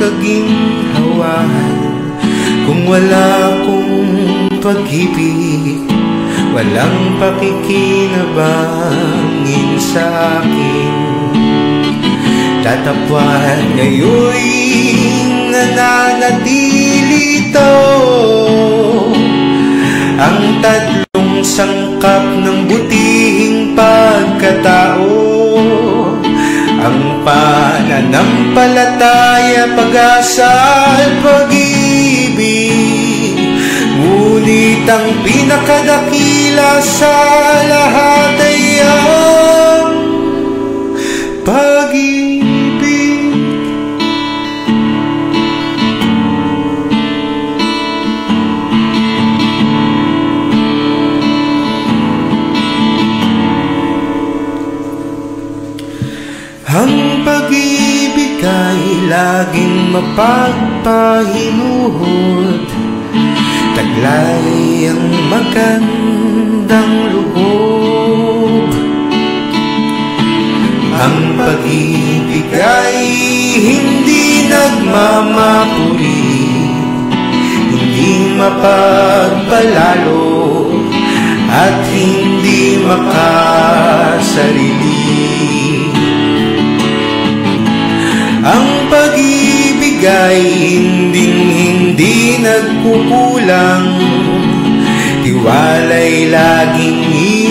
kaginhawahan. Kung wala kong pag-ibig, walang pakikinabangin sa akin. Tatapwan ngayon'y nananatili ito, ang tatlong sangkap ng butihing pagkatao, ang pananampalataya, pag-asa at pag-ibig. Ngunit ang pinakadakila sa lahat ay ang pag-ibig. Ang pag-ibig ay laging mapagpahinuhod, taglay ang magandang loob. Ang pag-ibig ay hindi nagmamapuri, hindi mapagpalalo at hindi makasarili. Ang pag-ibig ay hindi nagkukulang, tiwala'y laging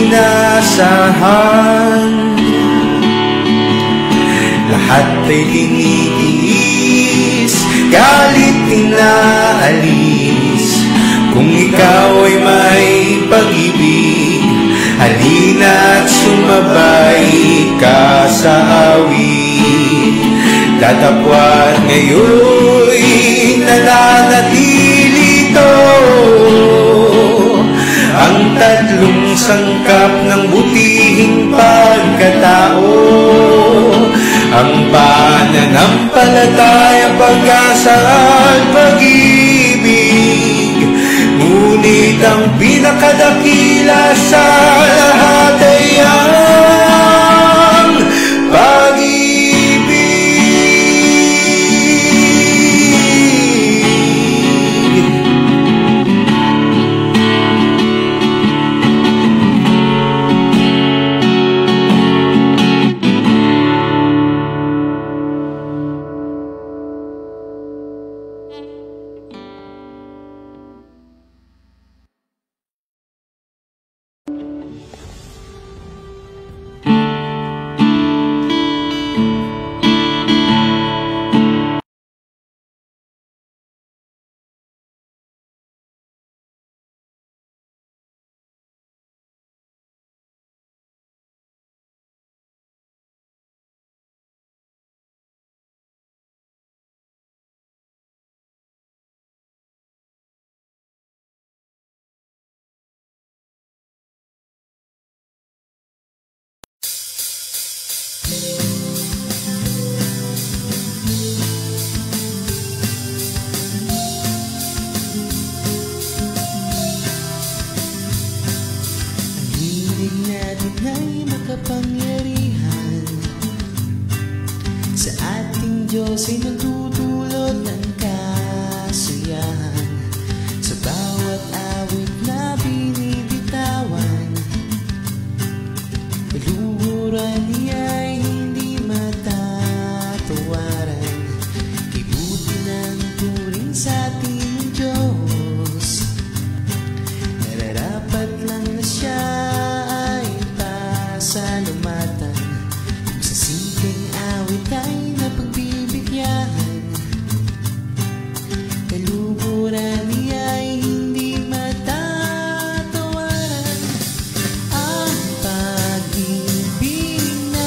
inaasahan. Lahat ay tinitiis, galit inaalis. Kung ikaw ay may pag-ibig, halina't sumabay ka sa awit. Tatapwan ngayon'y nananatili ito, ang tatlong sangkap ng butihing pagkatao, ang pananampalataya, pag-asa at pag-ibig. Ngunit ang pinakadakila sa lahat ay ang pag-ibig. Kapangyarihan sa ating Diyos ay nagdudulot ng kasiyahan. Sa bawat awit na binibitawan, luhuran niya ay hindi matatawaran. Kibuti ng turing sa ating Diyos, nararapat lang na siya salamatan. Kung sa simpleng awit ay napagbibigyan, kaluburan niya ay hindi matatawaran. Ang pag-ibig na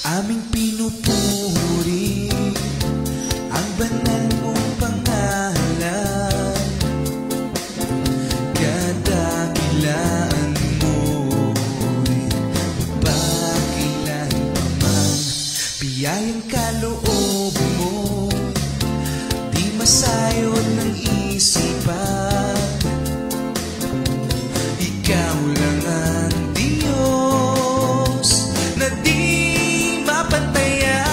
Aming pinupuri ang banal mong pangalan, kadakilaan mo'y magpakilan pa man. Biyayang kaloob mo, di masayod ng isipan. Ikaw lang ang Diyos na di mapantayan.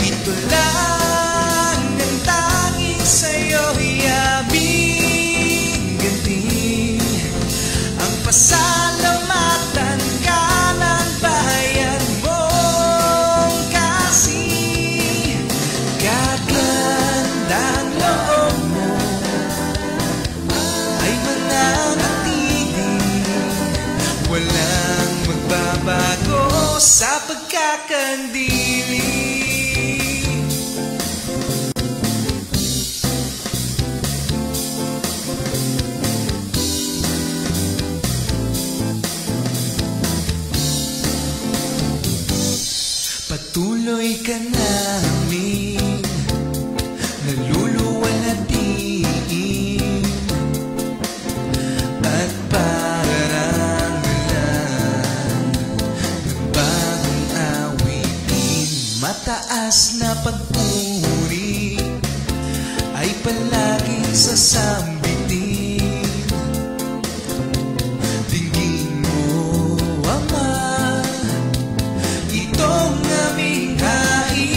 Ito lang ang tanging sa'yo'y aming ganti, ang pasalamatan ka ng bayan mong kasi. Gagandang loob mo ay mananatili, walang magbabago sa pagkakandili. Patuloy ka namin naluluwalhatiin at parangalan ng bagong awitin. Mataas na pagpuri ay palaging sasambitin. Tingin mo, Ama, itong aming hain.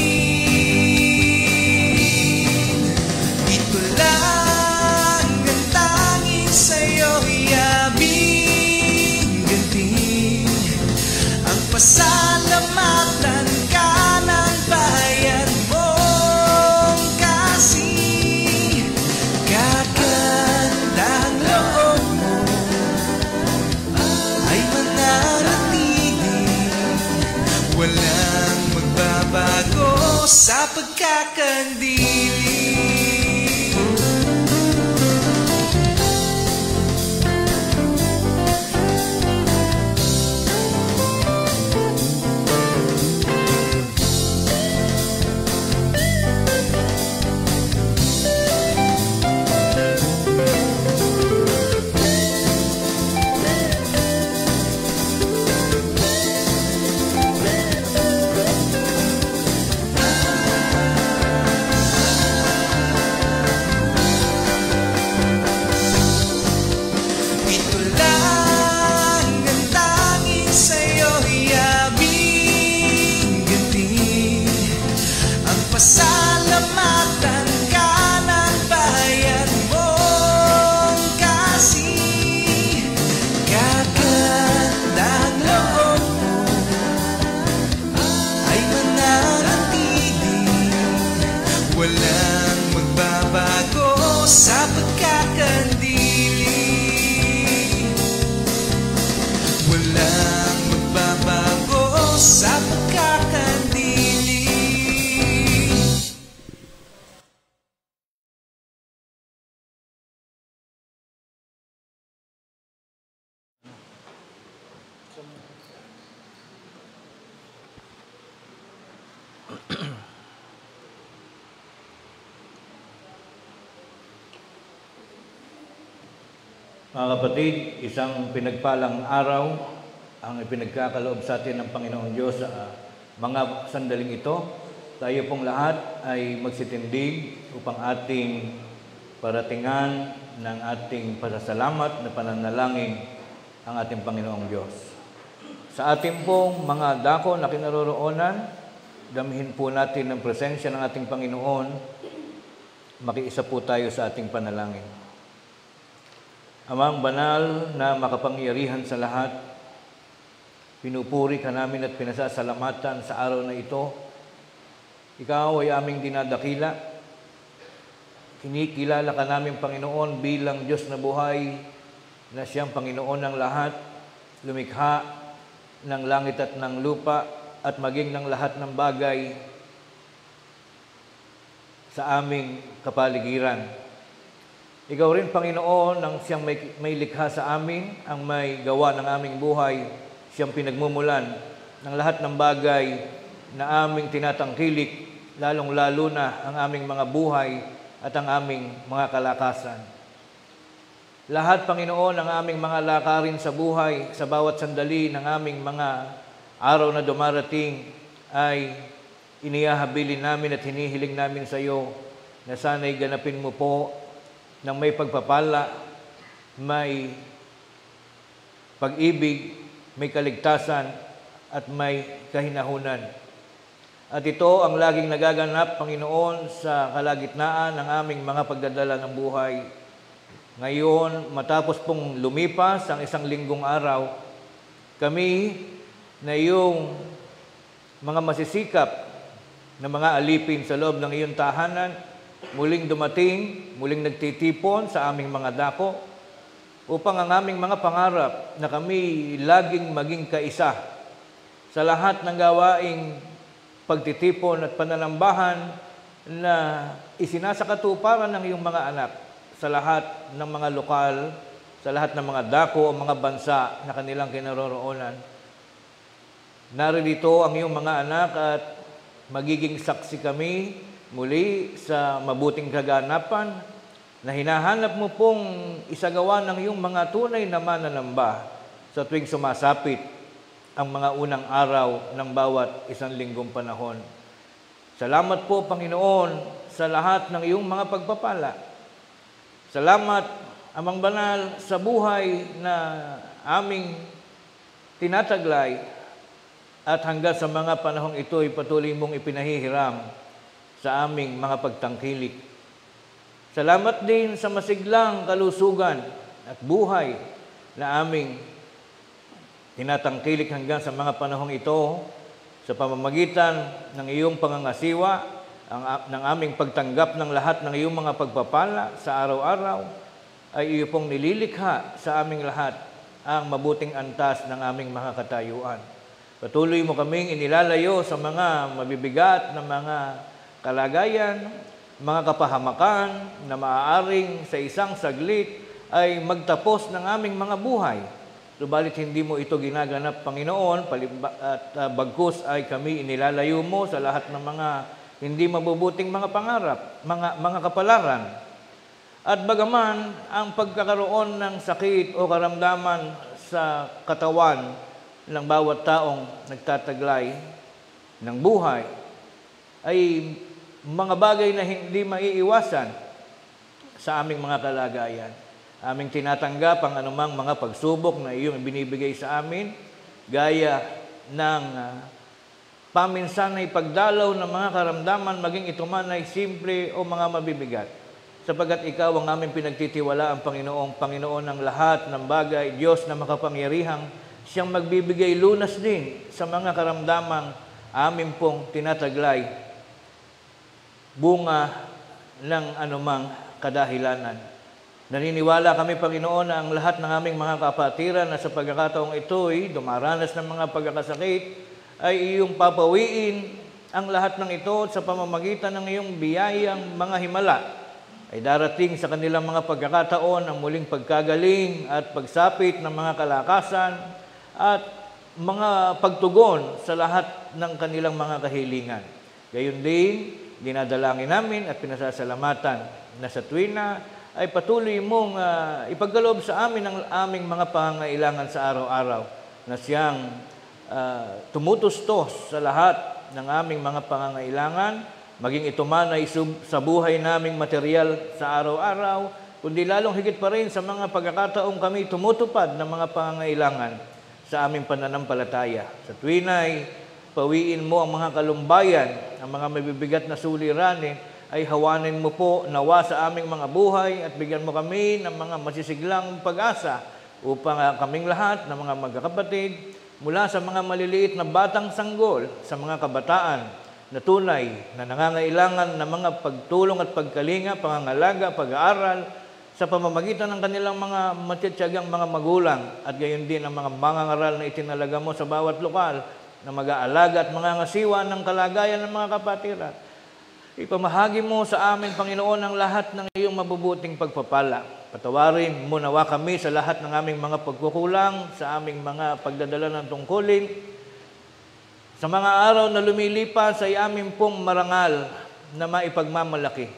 Ito lang ang tanging sa'yo'y aming ganti, ang pasalamatan ka ng bayan mong kasi. Gagandang loob mo ay mananatili, walang magbabago sa pagkakandili. Ito lang ang tanging sa'yo'y aming ganti, ang pasalamatan ka ng bayan mong kasi. Gagandang loob mo ay mananatili, walang magbabago sa pagkakandili. Walang magbabago sa pagkakandili. Mga kapatid, isang pinagpalang araw ang ipinagkakaloob sa atin ng Panginoong Diyos sa mga sandaling ito. Tayo pong lahat ay magsitindig upang ating paratingan ng ating pasasalamat na pananalangin ang ating Panginoong Diyos. Sa ating pong mga dako na kinaroroonan, damhin po natin ang presensya ng ating Panginoon. Makiisa po tayo sa ating panalangin. Amang banal na makapangyarihan sa lahat, pinupuri ka namin at pinasasalamatan sa araw na ito. Ikaw ay aming dinadakila. Kinikilala ka namin, Panginoon, bilang Diyos na buhay na siyang Panginoon ng lahat, lumikha ng langit at ng lupa at maging ng lahat ng bagay sa aming kapaligiran. Ikaw rin, Panginoon, ang siyang may likha sa amin, ang may gawa ng aming buhay, siyang pinagmumulan ng lahat ng bagay na aming tinatangkilik, lalong-lalo na ang aming mga buhay at ang aming mga kalakasan. Lahat, Panginoon, ng aming mga lakarin sa buhay, sa bawat sandali ng aming mga araw na dumarating ay inihahabilin namin at hinihiling namin sa iyo na sana'y ganapin mo po ng may pagpapala, may pag-ibig, may kaligtasan, at may kahinahunan. At ito ang laging nagaganap, Panginoon, sa kalagitnaan ng aming mga pagdadala ng buhay. Ngayon, matapos pong lumipas ang isang linggong araw, kami na iyong mga masisikap na mga alipin sa loob ng iyong tahanan, muling dumating, muling nagtitipon sa aming mga dako, upang ang aming mga pangarap na kami laging maging kaisa sa lahat ng gawaing pagtitipon at pananambahan na isinasakatuparan ng iyong mga anak sa lahat ng mga lokal, sa lahat ng mga dako o mga bansa na kanilang kinaroroonan. Narito ang iyong mga anak at magiging saksi kami muli sa mabuting kaganapan na hinahanap mo pong isagawa ng iyong mga tunay na mananamba sa tuwing sumasapit ang mga unang araw ng bawat isang linggong panahon. Salamat po, Panginoon, sa lahat ng iyong mga pagpapala. Salamat, Amang Banal, sa buhay na aming tinataglay at hanggang sa mga panahong ito ay patuloy mong ipinahihiram sa aming mga pagtangkilik. Salamat din sa masiglang kalusugan at buhay na aming tinatangkilik hanggang sa mga panahong ito sa pamamagitan ng iyong pangangasiwa, ng aming pagtanggap ng lahat ng iyong mga pagpapala sa araw-araw, ay iyo pong nililikha sa aming lahat ang mabuting antas ng aming mga katayuan. Patuloy mo kaming inilalayo sa mga mabibigat na mga kalagayan, mga kapahamakan na maaaring sa isang saglit ay magtapos ng aming mga buhay. Subalit hindi mo ito ginaganap, Panginoon, at bagkus ay kami inilalayo mo sa lahat ng mga hindi mabubuting mga pangarap, mga kapalaran. At bagaman ang pagkakaroon ng sakit o karamdaman sa katawan ng bawat taong nagtataglay ng buhay ay mga bagay na hindi maiiwasan sa aming mga kalagayan. Aming tinatanggap ang anumang mga pagsubok na iyong binibigay sa amin, gaya ng paminsan ay pagdalaw ng mga karamdaman, maging ito man ay simple o mga mabibigat. Sapagat ikaw ang aming pinagtitiwala, ang Panginoon ng lahat ng bagay, Diyos na makapangyarihang siyang magbibigay lunas din sa mga karamdamang amin pong tinataglay, bunga ng anumang kadahilanan. Naniniwala kami, Panginoon, na ang lahat ng aming mga kapatiran na sa pagkakataong ito'y dumaranas ng mga pagkakasakit ay iyong papawiin ang lahat ng ito sa pamamagitan ng iyong biyayang mga himala ay darating sa kanilang mga pagkakataon ang muling pagkagaling at pagsapit ng mga kalakasan at mga pagtugon sa lahat ng kanilang mga kahilingan. Gayon din, dinadalangin namin at pinasasalamatan na sa tuwina ay patuloy mong ipagkaloob sa amin ang aming mga pangangailangan sa araw-araw na siyang tumutustos sa lahat ng aming mga pangangailangan, maging ito man ay sa buhay naming material sa araw-araw, kundi lalong higit pa rin sa mga pagkakataong kami tumutupad ng mga pangangailangan sa aming pananampalataya. Sa tuwinay, pawiin mo ang mga kalumbayan, ang mga mabibigat na suliranin, ay hawanin mo po nawa sa aming mga buhay at bigyan mo kami ng mga masisiglang pag-asa upang kaming lahat ng mga magkakapatid, mula sa mga maliliit na batang sanggol sa mga kabataan na tunay na nangangailangan ng mga pagtulong at pagkalinga, pangangalaga, pag-aaral, sa pamamagitan ng kanilang mga matityagang mga magulang at gayon din ang mga mangangaral na itinalaga mo sa bawat lokal na mag-aalaga at mangangasiwa ng kalagayan ng mga kapatiran. Ipamahagi mo sa amin, Panginoon, ang lahat ng iyong mabubuting pagpapala. Patawarin mo nawa kami sa lahat ng aming mga pagkukulang, sa aming mga pagdadala ng tungkulin. Sa mga araw na lumilipas ay aming pong marangal na maipagmamalaki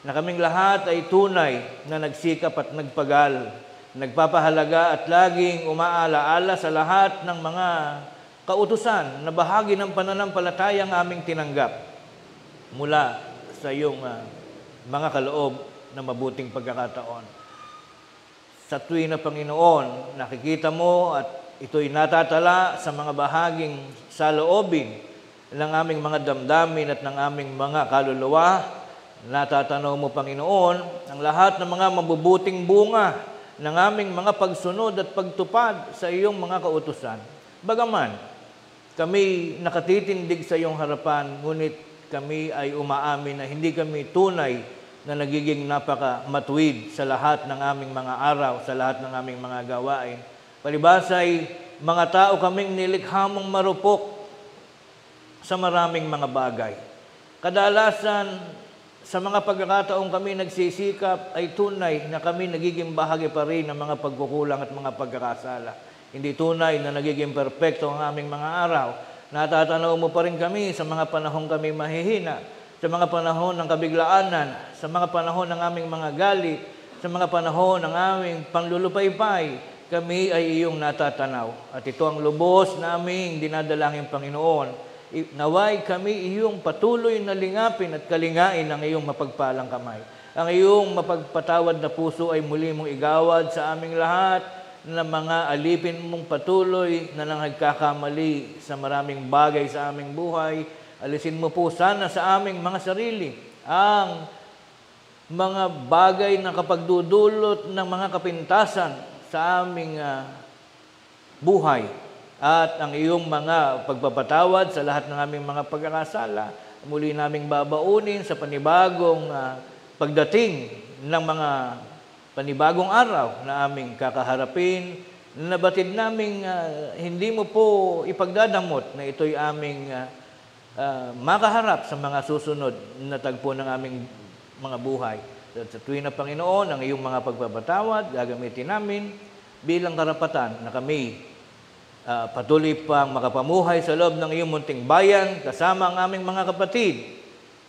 na kaming lahat ay tunay na nagsikap at nagpagal, nagpapahalaga at laging umaalaala sa lahat ng mga kautusan na bahagi ng pananampalatayang aming tinanggap mula sa iyong mga kaloob na mabuting pagkakataon. Sa tuwing na Panginoon, nakikita mo at ito'y natatala sa mga bahaging saloobin ng aming mga damdamin at ng aming mga kaluluwa. Natatanaw mo, Panginoon, ang lahat ng mga mabubuting bunga ng aming mga pagsunod at pagtupad sa iyong mga kautusan. Bagaman, kami nakatitindig sa iyong harapan, ngunit kami ay umaamin na hindi kami tunay na nagiging napakamatuwid sa lahat ng aming mga araw, sa lahat ng aming mga gawain. Palibasay, mga tao kaming nilikha mong marupok sa maraming mga bagay. Kadalasan, sa mga pagkakataong kami nagsisikap ay tunay na kami nagiging bahagi pa rin ng mga pagkukulang at mga pagkakasala. Hindi tunay na nagiging perpekto ang aming mga araw. Natatanaw mo pa rin kami sa mga panahong kami mahihina, sa mga panahon ng kabiglaanan, sa mga panahon ng aming mga galit, sa mga panahon ng aming panlulupaypay, kami ay iyong natatanaw. At ito ang lubos na aming dinadalangin, Panginoon. Naway kami iyong patuloy na lingapin at kalingain ng iyong mapagpalang kamay. Ang iyong mapagpatawad na puso ay muli mong igawad sa aming lahat ng mga alipin mong patuloy na nagkakamali sa maraming bagay sa aming buhay. Alisin mo po sana sa aming mga sarili ang mga bagay na kapagdudulot ng mga kapintasan sa aming buhay. At ang iyong mga pagpapatawad sa lahat ng aming mga pagkakasala, muli naming babaunin sa panibagong pagdating ng mga panibagong araw na aming kakaharapin, na batid naming hindi mo po ipagdadamot na ito'y aming makaharap sa mga susunod na tagpo ng aming mga buhay. At sa tuwing na, Panginoon, ang iyong mga pagpapatawad, gagamitin namin bilang karapatan na kami patuloy pang makapamuhay sa loob ng iyong munting bayan kasama ang aming mga kapatid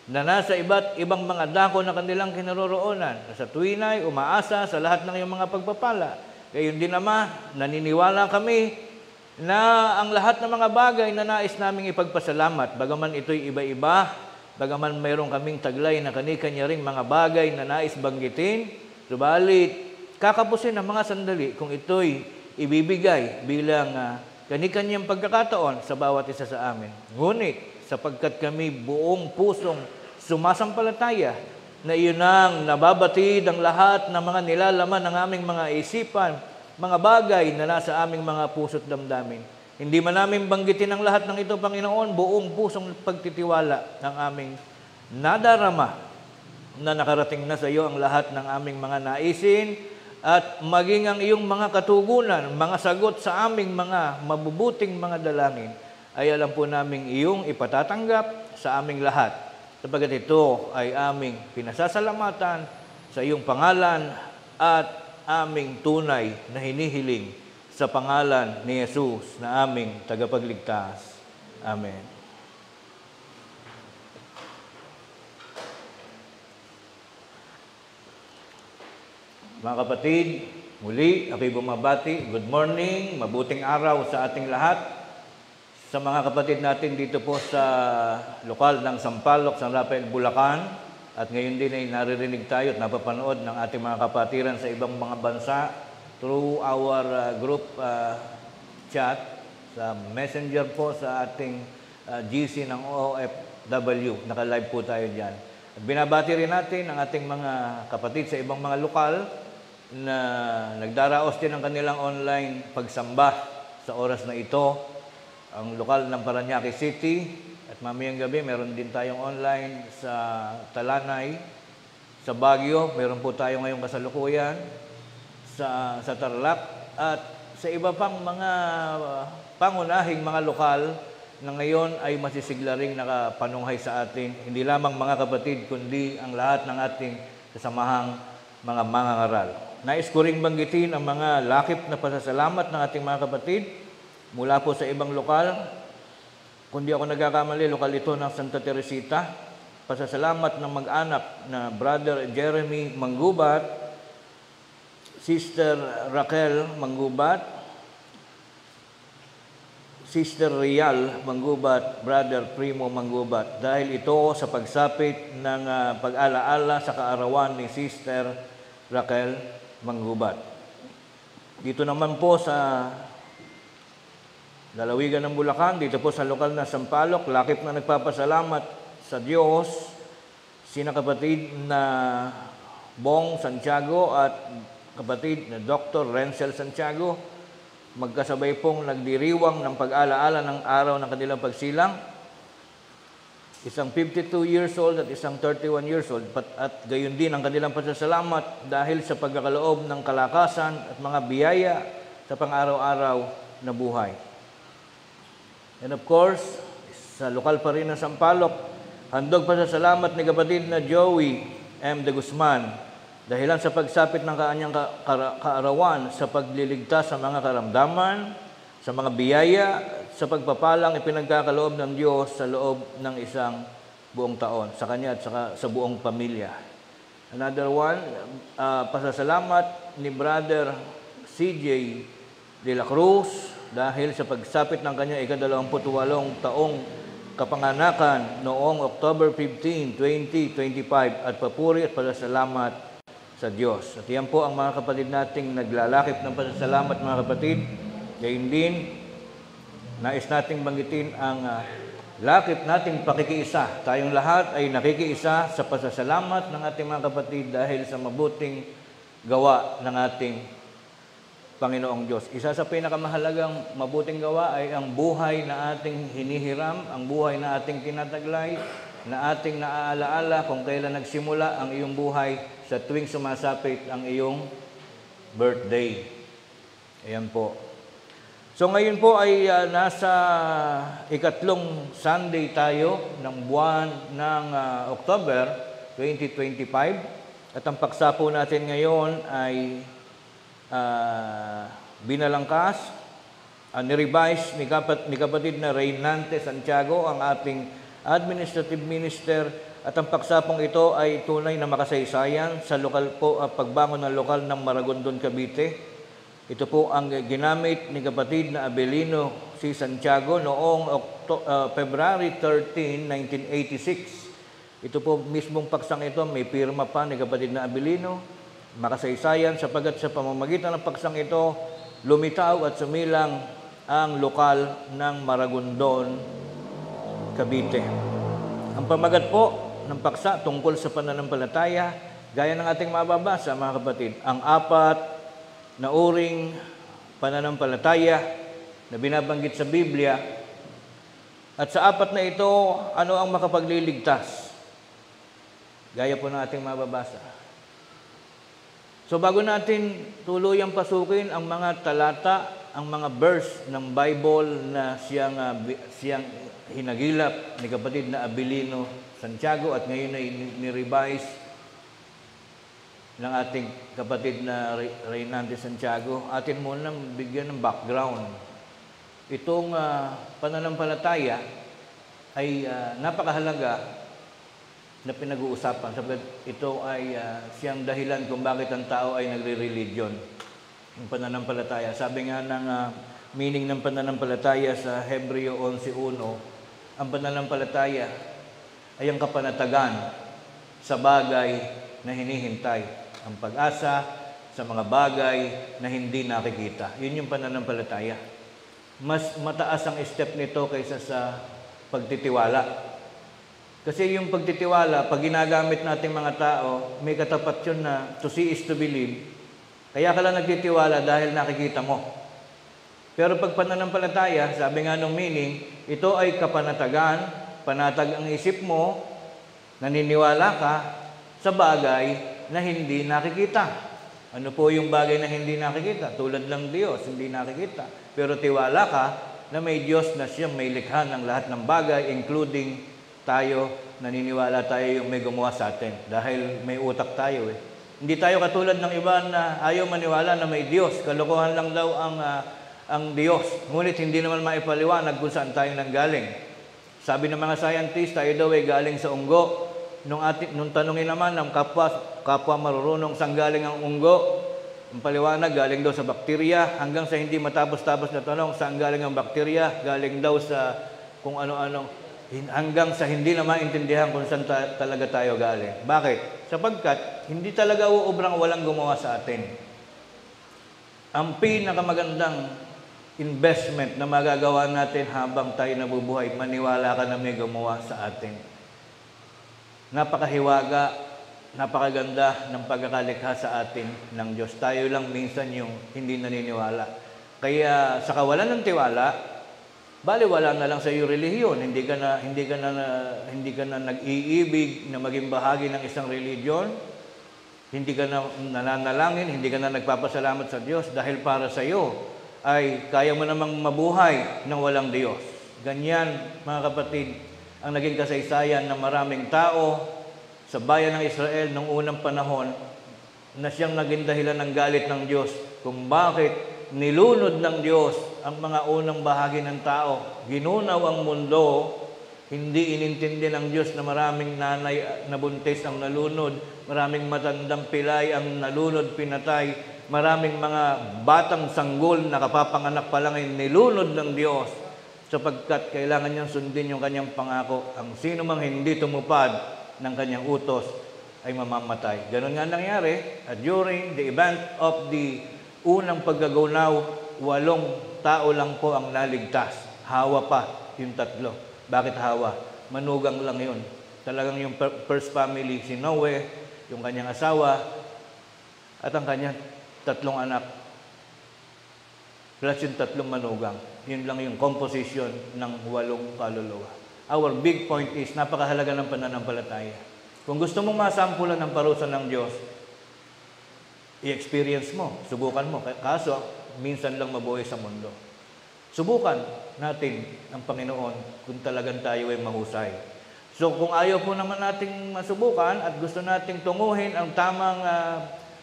na nasa iba't ibang mga dako na kanilang kinaroroonan. Sa tuwin ay umaasa sa lahat ng iyong mga pagpapala. Gayon din, Ama, naniniwala kami na ang lahat ng mga bagay na nais naming ipagpasalamat, bagaman ito'y iba-iba, bagaman mayroon kaming taglay na kani-kanya ring mga bagay na nais banggitin, subalit kakapusin ang mga sandali kung ito'y ibibigay bilang kani-kanyang pagkakataon sa bawat isa sa amin. Ngunit, sapagkat kami buong pusong sumasampalataya na iyon ang nababatid ang lahat ng mga nilalaman ng aming mga isipan, mga bagay na nasa aming mga puso't damdamin. Hindi man namin banggitin ang lahat ng ito, Panginoon, buong pusong pagtitiwala ng aming nadarama na nakarating na sa iyo ang lahat ng aming mga naisin, at maging ang iyong mga katugunan, mga sagot sa aming mga mabubuting mga dalangin, ay alam po naming iyong ipatatanggap sa aming lahat. Sapagkat ito ay aming pinasasalamatan sa iyong pangalan at aming tunay na hinihiling sa pangalan ni Jesus na aming tagapagligtas. Amen. Mga kapatid, muli ako'y bumabati. Good morning, mabuting araw sa ating lahat. Sa mga kapatid natin dito po sa lokal ng Sampaloc, San Rafael, Bulacan. At ngayon din ay naririnig tayo at napapanood ng ating mga kapatiran sa ibang mga bansa through our group chat sa messenger po sa ating GC ng OFW. Naka-live po tayo dyan. At binabati rin natin ang ating mga kapatid sa ibang mga lokal na nagdaraos din ang kanilang online pagsamba sa oras na ito. Ang lokal ng Parañaque City at mamayang gabi meron din tayong online sa Talanay, sa Baguio, meron po tayo ngayong kasalukuyan sa Tarlac at sa iba pang mga pangunahing mga lokal na ngayon ay masisigla ring nakapanunghay sa atin. Hindi lamang mga kapatid, kundi ang lahat ng ating kasamahang mga mangangaral. Nais ko ring banggitin ang mga lakip na pasasalamat ng ating mga kapatid mula po sa ibang lokal. Kundi ako nagkakamali, lokal ito ng Santa Teresita. Pasasalamat ng mag-anak na Brother Jeremy Manggubat, Sister Raquel Manggubat, Sister Rial Manggubat, Brother Primo Manggubat. Dahil ito sa pagsapit ng pag-alaala sa kaarawan ni Sister Raquel Manggubat. Dito naman po sa lalawigan ng Bulacan, dito po sa lokal na Sampaloc, lakip na nagpapasalamat sa Diyos, sina kapatid na Bong Santiago at kapatid na Dr. Renzel Santiago, magkasabay pong nagdiriwang ng pag-alaala ng araw ng kanilang pagsilang. Isang 52 years old at isang 31 years old, at gayon din ang kanilang pasasalamat dahil sa pagkakaloob ng kalakasan at mga biyaya sa pang-araw-araw na buhay. And of course, sa lokal pa rin ng Sampaloc, handog pasasalamat ni kapatid na Joey M. de Guzman dahilan sa pagsapit ng kanyang kaarawan sa pagliligtas sa mga karamdaman, sa mga biyaya, sa pagpapalang ipinagkakaloob ng Diyos sa loob ng isang buong taon, sa kanya at sa buong pamilya. Another one, pasasalamat ni Brother CJ de la Cruz dahil sa pagsapit ng kanyang ika-28 taong kapanganakan noong October 15, 2025 at papuri at pasasalamat sa Diyos. At yan po ang mga kapatid nating naglalakip ng pasasalamat, mga kapatid. Gayon din, nais nating banggitin ang lakip nating pakikiisa. Tayong lahat ay nakikiisa sa pasasalamat ng ating mga kapatid dahil sa mabuting gawa ng ating Panginoong Diyos. Isa sa pinakamahalagang mabuting gawa ay ang buhay na ating hinihiram, ang buhay na ating tinataglay, na ating naaalaala kung kailan nagsimula ang iyong buhay sa tuwing sumasapit ang iyong birthday. Ayan po. So ngayon po ay nasa ikatlong Sunday tayo ng buwan ng October 2025 at ang paksa po natin ngayon ay binalangkas, nirevise ni kapatid na Reynante Santiago, ang ating administrative minister, at ang paksapong ito ay tunay na makasaysayan sa lokal po, pagbangon ng lokal ng Maragondon, Cavite. Ito po ang ginamit ni kapatid na Abelino C. Santiago noong February 13, 1986. Ito po mismong paksang ito, may pirma pa ni kapatid na Abelino. Makasaysayan sapagat sa pamamagitan ng paksang ito, lumitaw at sumilang ang lokal ng Maragondon, Cavite. Ang pamagat po ng paksa tungkol sa pananampalataya, gaya ng ating mababasa, mga kapatid, ang apat na uring pananampalataya na binabanggit sa Biblia. At sa apat na ito, ano ang makapagliligtas? Gaya po ng ating mababasa. So bago natin tuluyang pasukin ang mga talata, ang mga verse ng Bible na siyang hinagilap ni kapatid na Abelino Santiago at ngayon ay ni-revise ng ating kapatid na Reynante Santiago, atin muna bigyan ng background. Itong pananampalataya ay napakahalaga na pinag-uusapan sabagat ito ay siyang dahilan kung bakit ang tao ay nagre-religion. Yung pananampalataya. Sabi nga ng meaning ng pananampalataya sa Hebreo 11:1, ang pananampalataya ay ang kapanatagan sa bagay na hinihintay, ang pag-asa sa mga bagay na hindi nakikita. Yun yung pananampalataya. Mas mataas ang step nito kaysa sa pagtitiwala. Kasi yung pagtitiwala, pag ginagamit nating mga tao, may katapat yun na to see is to believe. Kaya ka lang nagtitiwala dahil nakikita mo. Pero pag pananampalataya, sabi nga nung meaning, ito ay kapanatagan, panatag ang isip mo, naniniwala ka sa bagay na hindi nakikita. Ano po yung bagay na hindi nakikita? Tulad ng Diyos, hindi nakikita. Pero tiwala ka na may Diyos na siyang may likha ng lahat ng bagay, including tayo, naniniwala tayo yung may gumawa sa atin. Dahil may utak tayo eh. Hindi tayo katulad ng iba na ayaw maniwala na may Diyos. Kalokohan lang daw ang Diyos. Ngunit hindi naman maipaliwanag kung saan tayo nanggaling. Sabi ng mga scientist, tayo daw ay galing sa unggo. Nung tanungin naman ng kapwa marurunong saan galing ang unggo, ang paliwanag, galing daw sa bakterya, hanggang sa hindi matapos-tapos na tanong, saan galing ang bakterya, galing daw sa kung ano-ano, hanggang sa hindi na maintindihan kung saan talaga tayo galing. Bakit? Sapagkat hindi talaga uubrang walang gumawa sa atin. Ang pinakamagandang investment na magagawa natin habang tayo nabubuhay, maniwala ka na may gumawa sa atin. Napakahiwaga, napakaganda ng pagkakalikha sa atin ng Diyos. Tayo lang minsan yung hindi naniniwala. Kaya sa kawalan ng tiwala, baliwala na lang sa iyo relihiyon. Hindi ka na nag-iibig na maging bahagi ng isang religion. Hindi ka na nananalangin, hindi ka na nagpapasalamat sa Diyos dahil para sa iyo ay kaya mo namang mabuhay ng walang Diyos. Ganyan, mga kapatid, ang naging kasaysayan ng maraming tao sa bayan ng Israel noong unang panahon na siyang naging dahilan ng galit ng Diyos kung bakit nilunod ng Diyos ang mga unang bahagi ng tao. Ginunaw ang mundo, hindi inintindi ng Diyos na maraming nanay na buntis ang nalunod, maraming matandang pilay ang nalunod, pinatay, maraming mga batang sanggol na kapapanganak pa lang ay nilunod ng Diyos sapagkat kailangan niyang sundin yung kanyang pangako. Ang sino mang hindi tumupad ng kanyang utos ay mamamatay. Ganon nga nangyari at during the event of the unang paggagawnaw, 8 tao lang po ang naligtas. Hawa pa yung 3. Bakit Hawa? Manugang lang yun. Talagang yung first family, si Noe, yung kanyang asawa, at ang kanyang 3 anak. Plus yung 3 manugang. Yun lang yung composition ng 8 kaluluwa. Our big point is, napakahalaga ng pananampalataya. Kung gusto mong masampulan ng parusa ng Diyos, i-experience mo, subukan mo. Kaso, minsan lang mabuhay sa mundo. Subukan natin ang Panginoon kung talagang tayo ay mahusay. So, kung ayaw po naman nating masubukan at gusto nating tunguhin ang tamang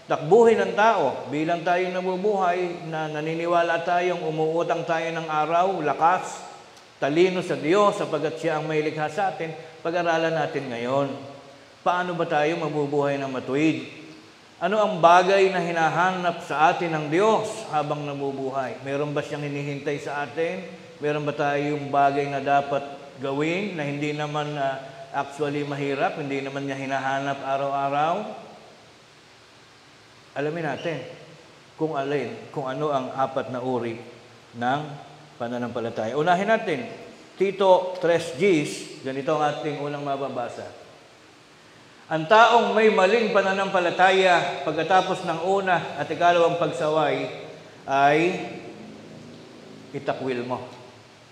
takbuhin ng tao, bilang tayo nabubuhay na naniniwala tayong umuutang tayo ng araw, lakas, talino sa Diyos sapagkat siya ang may likha sa atin, pag-aralan natin ngayon. Paano ba tayo mabubuhay ng matuwid? Ano ang bagay na hinahanap sa atin ng Diyos habang nabubuhay? Meron ba siyang hinihintay sa atin? Meron ba tayong bagay na dapat gawin na hindi naman actually mahirap, hindi naman niya hinahanap araw-araw? Alamin natin kung ano ang 4 na uri ng pananampalataya. Unahin natin, Tito 3:10, ganito ang ating unang mababasa. Ang taong may maling pananampalataya pagkatapos ng una at ikalawang pagsaway ay itakwil mo.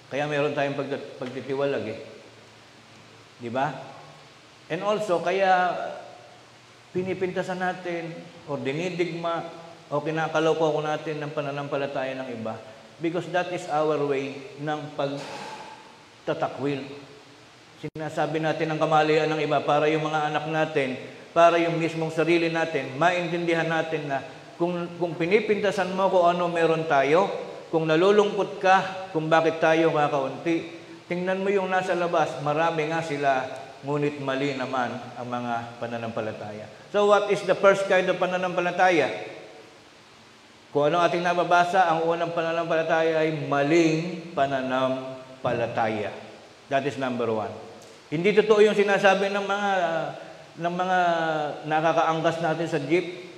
Kaya meron tayong pagtitiwalag eh. Di ba? And also, kaya pinipintasan natin o dinidigma o kinakaloko natin ng pananampalataya ng iba. Because that is our way ng pagtatakwil. Sinasabi natin ang kamalian ng iba para yung mga anak natin, para yung mismong sarili natin, maintindihan natin na kung pinipintasan mo kung ano meron tayo, kung nalulungkot ka, kung bakit tayo kakaunti, tingnan mo yung nasa labas, marami nga sila, ngunit mali naman ang mga pananampalataya. So what is the first kind of pananampalataya? Kung ano ating nababasa, ang unang pananampalataya ay maling pananampalataya. That is number 1. Hindi totoo yung sinasabi ng mga nakakaangkas natin sa jeep.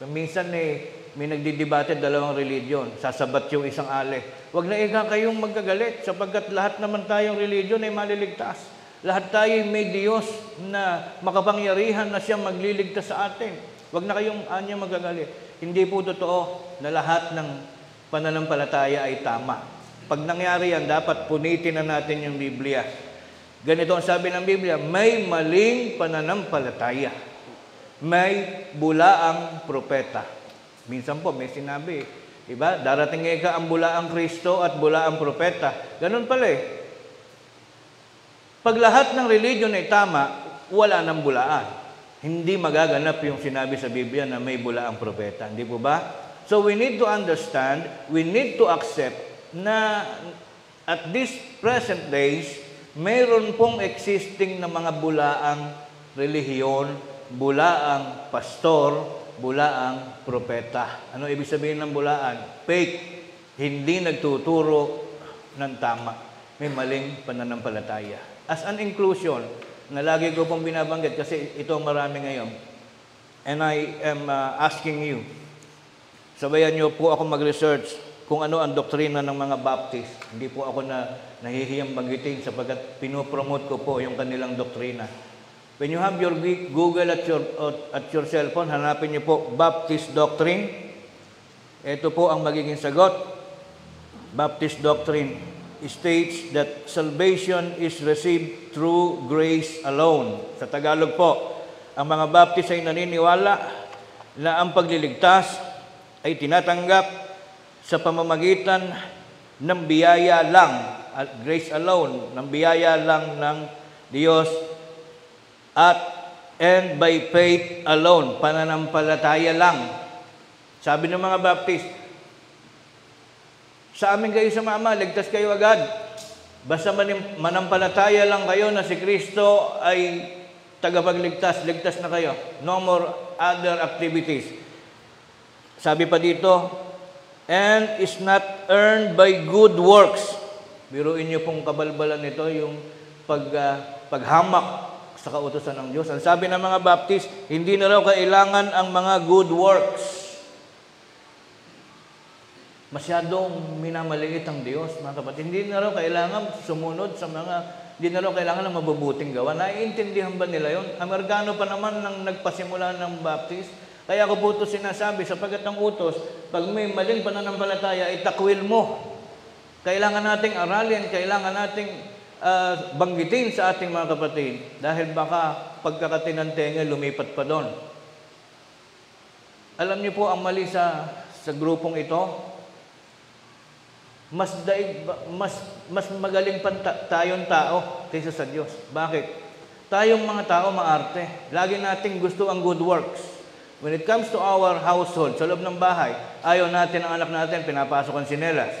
Minsan may nagdidebate 2 religion. Sasabat yung isang ale. Huwag na kayong magkagalit sapagkat lahat naman tayong religion ay maliligtas. Lahat tayo may Diyos na makapangyarihan na siyang magliligtas sa atin. Huwag na kayong magkagalit. Hindi po totoo na lahat ng pananampalataya ay tama. Pag nangyari yan, dapat punitin na natin yung Biblia. Ganito ang sabi ng Biblia, may maling pananampalataya. may bulaang propeta. Minsan po may sinabi, diba? Darating ka ang bulaang Kristo at bulaang propeta. Ganun pala eh. Pag lahat ng religion ay tama, wala nang bulaan. Hindi magaganap yung sinabi sa Biblia na may bulaang propeta. Hindi po ba? So we need to understand, we need to accept na at this present days, mayroon pong existing na mga bulaang relihiyon, bulaang pastor, bulaang propeta. Ano ibig sabihin ng bulaan? Fake. Hindi nagtuturo ng tama. May maling pananampalataya. As an inclusion, na lagi ko pong binabanggit kasi ito marami ngayon, and I am asking you, sabayan niyo po ako mag-research kung ano ang doktrina ng mga Baptist. Hindi po ako nahihiyang banggitin sapagkat pinopromote ko po yung kanilang doktrina. When you have your Google at your cellphone, hanapin niyo po Baptist Doctrine. Ito po ang magiging sagot. Baptist Doctrine states that salvation is received through grace alone. Sa Tagalog po, ang mga Baptist ay naniniwala na ang pagliligtas ay tinatanggap sa pamamagitan ng biyaya lang, at grace alone, ng biyaya lang ng Diyos, and by faith alone, pananampalataya lang. Sabi ng mga Baptist, sa amin kayo sumama, ligtas kayo agad. Basta manampalataya lang kayo na si Kristo ay tagapagligtas, ligtas na kayo. No more other activities. Sabi pa dito, and is not earned by good works. Biruin niyo pong kabalbalan nito, yung paghamak sa kautusan ng Diyos. Ang sabi ng mga Baptist, hindi na raw kailangan ang mga good works. Masyadong minamaliit ang Diyos, mga kapatid. Hindi na raw kailangan sumunod sa hindi na raw kailangan ng mabubuting gawa. Naiintindihan ba nila yun? Amerikano pa naman nang nagpasimula ng Baptist. Kaya ko po ito sinasabi, sapagkat ang utos, pag may maling pananampalataya, itakwil mo. Kailangan nating aralin, kailangan nating banggitin sa ating mga kapatid, dahil baka pagkakatinantenga, lumipat pa doon. Alam niyo po, ang mali sa grupong ito, mas magaling pa tayong tao kaysa sa Diyos. Bakit? Tayong mga tao maarte. Lagi nating gusto ang good works. When it comes to our household, sa loob ng bahay, ayaw natin ang anak natin, pinapasok ang sinelas.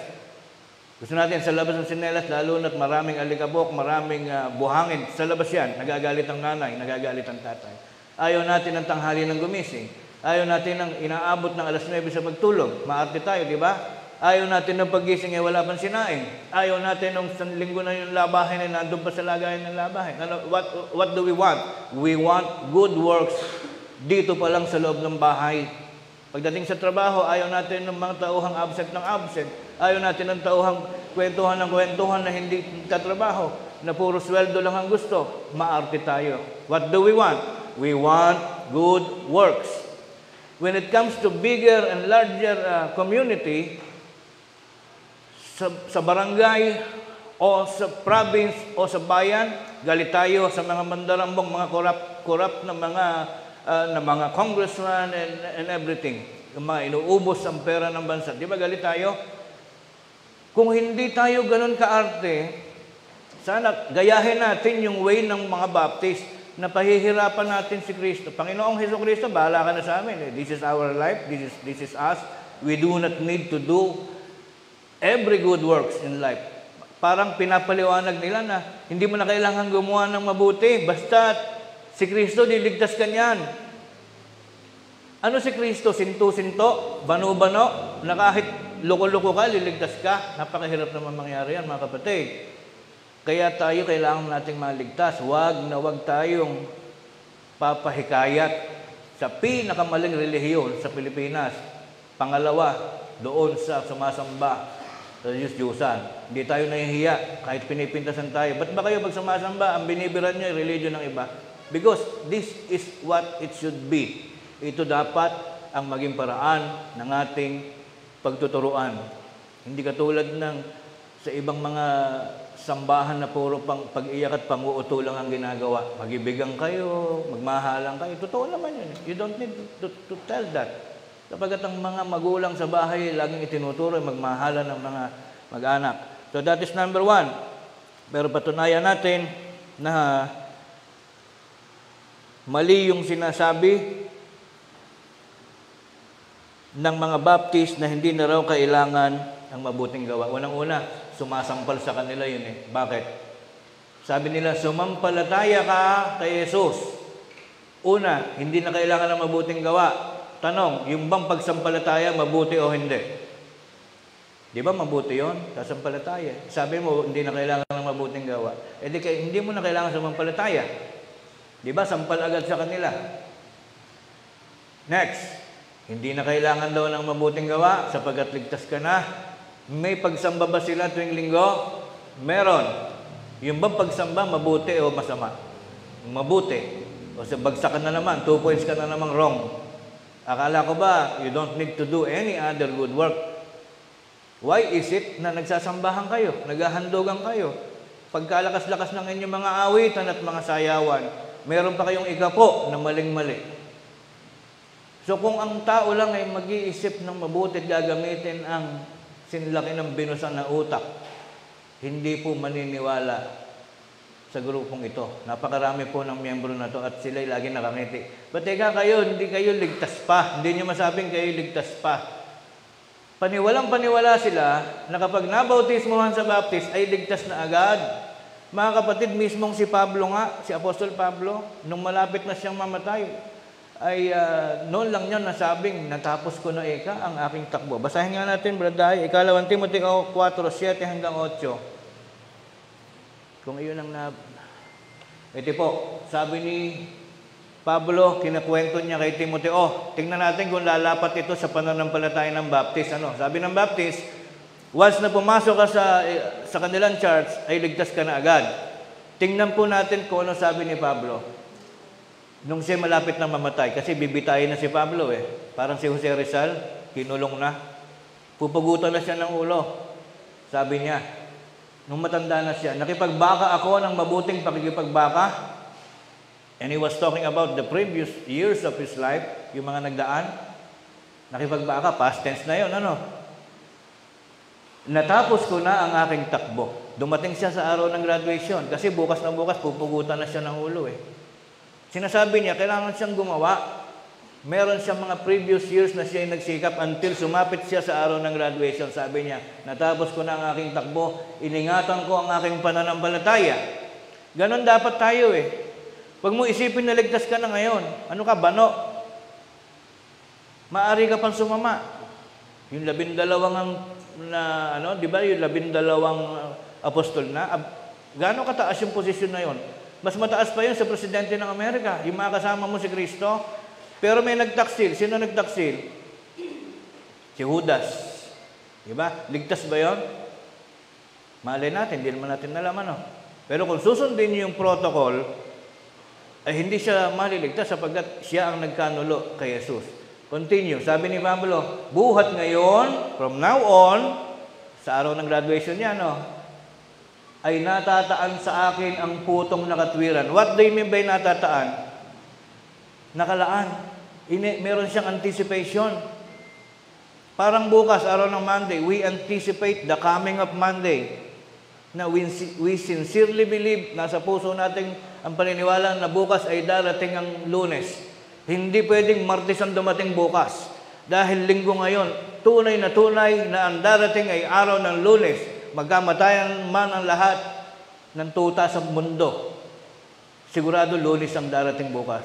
Gusto natin sa labas ng sinelas, lalo na't maraming alikabok, maraming buhangin. Sa labas yan, nagagalit ang nanay, nagagalit ang tatay. Ayaw natin ang tanghali ng gumising. Ayaw natin ang inaabot ng alas 9 sa pagtulog. Maarte tayo, di ba? Ayaw natin ng paggising ay wala pang sinaing. Ayaw natin nung linggo na yung labahin ay nandun pa sa lagayan ng labahin. What do we want? We want good works dito pa lang sa loob ng bahay. Pagdating sa trabaho, ayaw natin ng mga tauhang absent ng absent. Ayaw natin ng tauhang kwentuhan ng kwentuhan na hindi katrabaho, na puro sweldo lang ang gusto. Maarte tayo. What do we want? We want good works. When it comes to bigger and larger community, sa barangay o sa province o sa bayan, galit tayo sa mga mandarambong, mga corrupt na mga congressman and everything. Yung mga inuubos ang pera ng bansa. Di ba galit tayo? Kung hindi tayo ganun kaarte, sana gayahin natin yung way ng mga Baptist na pahihirapan natin si Kristo. Panginoong Jesucristo, bahala ka na sa amin. This is our life. This is us. We do not need to do every good works in life. Parang pinapaliwanag nila na hindi mo na kailangan gumawa ng mabuti. Basta si Kristo, liligtas ka niyan. Ano si Kristo? Sinto-sinto? Bano-bano? Na kahit loko-loko ka, liligtas ka? Napakahirap naman mangyari yan, mga kapatid. Kaya tayo kailangan nating maligtas. Huwag tayong papahikayat sa pinakamaling relihiyon sa Pilipinas. Pangalawa, doon sa sumasamba sa Diyos-Diyusan. Hindi tayo nahihiya kahit pinipintasan tayo. Ba't ba kayo pag sumasamba, ang binibiran nyo ay religion ng iba? Because this is what it should be. Ito dapat ang maging paraan ng ating pagtuturuan. Hindi katulad ng sa ibang mga sambahan na puro pag-iyak at panguuto lang ang ginagawa. Magibigang kayo, magmahalang kayo. Totoo naman yun. You don't need to tell that. Kapag ang mga magulang sa bahay, laging itinuturo, magmahalan ng mga mag-anak. So that is number 1. Pero patunayan natin na mali yung sinasabi ng mga Baptist na hindi na raw kailangan ang mabuting gawa. Unang-una, sumasampal sa kanila yun eh. Bakit? Sabi nila, sumampalataya ka kay Jesus. Una, hindi na kailangan ng mabuting gawa. Tanong, yung bang pagsampalataya, mabuti o hindi? Di ba mabuti yun? Sasampalataya. Sabi mo, hindi na kailangan ng mabuting gawa. Eh hindi mo na kailangan sumampalataya. Di ba? Sampal agad sa kanila. Next, hindi na kailangan daw ng mabuting gawa sapagkat ligtas ka na. May pagsamba ba sila tuwing linggo? Meron. Yung bang pagsamba, mabuti o masama? Mabuti. O sa bagsak ka na naman, 2 points ka na namang wrong. Akala ko ba, you don't need to do any other good work? Why is it na nagsasambahan kayo, naghahandogan kayo? Pagkalakas-lakas ng inyong mga awitan at mga sayawan, meron pa kayong ikapo na maling-mali. So kung ang tao lang ay mag-iisip ng mabuti at gagamitin ang sinlaki ng binusan na utak, hindi po maniniwala sa grupong ito. Napakarami po ng miyembro na to at sila'y lagi nakangiti. But teka kayo, hindi kayo ligtas pa. Hindi nyo masabing kayo ligtas pa. Paniwalang-paniwala sila na kapag nabautismuhan sa Baptist ay ligtas na agad. Mga kapatid, mismong si Pablo nga, si Apostol Pablo, nung malapit na siyang mamatay, ay noon lang niya nasabing, natapos ko na ang aking takbo. Basahin nga natin, Brad, Ikalawang Timoteo 4:7 hanggang 8. Kung iyon ang ito po, sabi ni Pablo, kinakwento niya kay Timoteo. Tingnan natin kung lalapat ito sa pananampalataya ng Baptist. Sabi ng Baptist, once na pumasok ka sa kanilang church, ay ligtas ka na agad. Tingnan po natin kung ano sabi ni Pablo. Nung siya malapit na mamatay, kasi bibitayin na si Pablo Parang si Jose Rizal, kinulong na. Pupugutan na siya ng ulo. Sabi niya, nung matanda na siya, nakipagbaka ako ng mabuting pakikipagbaka. And he was talking about the previous years of his life, yung mga nagdaan. Nakipagbaka, past tense na yun, Natapos ko na ang aking takbo. Dumating siya sa araw ng graduation, kasi bukas na bukas, pupugutan na siya ng ulo Sinasabi niya, kailangan siyang gumawa. Meron siyang mga previous years na siya nagsikap until sumapit siya sa araw ng graduation. Sabi niya, natapos ko na ang aking takbo, iningatan ko ang aking pananampalataya. Ganon dapat tayo Huwag mo isipin na ligtas ka na ngayon. Ano ka, bano? Maari ka pang sumama. Yung 12 di ba yung 12 apostol na, gaano kataas yung posisyon na yon? Mas mataas pa yun sa presidente ng Amerika. Yung mga kasama mo si Kristo. Pero may nagtaksil. Sino nagtaksil? Si Judas. Diba? Ligtas ba yun? Malay natin, hindi naman natin nalaman. Pero kung susundin niyo yung protocol, ay hindi siya maliligtas sapagkat siya ang nagkanulo kay Jesus. Continue. Sabi ni Pablo, buhat ngayon, from now on, sa araw ng graduation niya, ay natataan sa akin ang putong nakatwiran. What do you mean by natataan? Nakalaan. Meron siyang anticipation. Parang bukas, araw ng Monday, we anticipate the coming of Monday. Na we sincerely believe, nasa puso natin ang paniniwala na bukas ay darating ang Lunes. Hindi pwedeng Martes ang dumating bukas. Dahil linggo ngayon, tunay na ang darating ay araw ng Lunes. Magkamatayan man ang lahat ng tuta sa mundo. Sigurado Lunes ang darating bukas.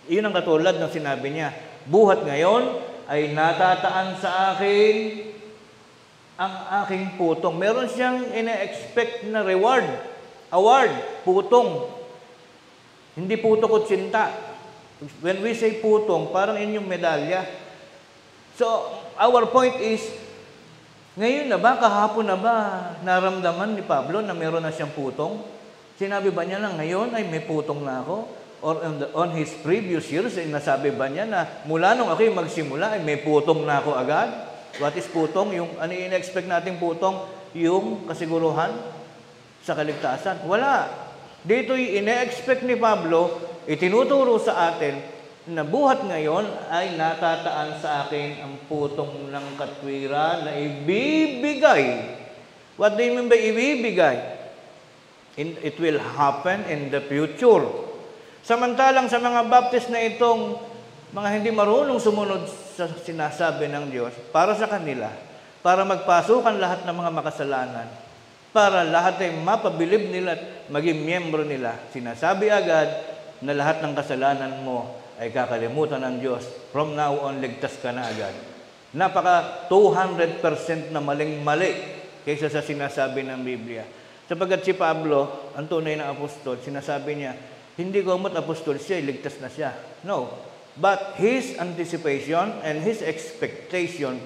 Iyon ang katulad ng sinabi niya. Buhat ngayon ay natataan sa akin ang aking putong. Meron siyang ina-expect na reward, award, putong. Hindi puto kutsinta. When we say putong, parang inyong medalya. So, our point is, ngayon na ba, kahapon na ba, naramdaman ni Pablo na meron na siyang putong? Sinabi ba niya na ngayon ay may putong na ako? Or on his previous years, ay nasabi ba niya na mula nung ako'y magsimula ay may putong na ako agad? What is putong? Yung ano in-expect nating putong? yung kasiguruhan sa kaligtasan? Wala. Dito'y ine-expect ni Pablo, itinuturo sa atin na buhat ngayon ay natataan sa akin ang putong ng katwiran na ibibigay. What do you mean by ibibigay? It will happen in the future. Samantalang sa mga Baptist na itong mga hindi marunong sumunod sa sinasabi ng Diyos, para sa kanila, para magpasukan lahat ng mga makasalanan, para lahat ay mapabilib nila at maging miyembro nila, sinasabi agad na lahat ng kasalanan mo ay kakalimutan ng Diyos. From now on, ligtas ka na agad. Napaka 200% na maling-mali kaysa sa sinasabi ng Biblia. Sapagkat si Pablo, ang tunay na apostol, sinasabi niya, hindi gamot apostol siya, ligtas na siya. No. But his anticipation and his expectation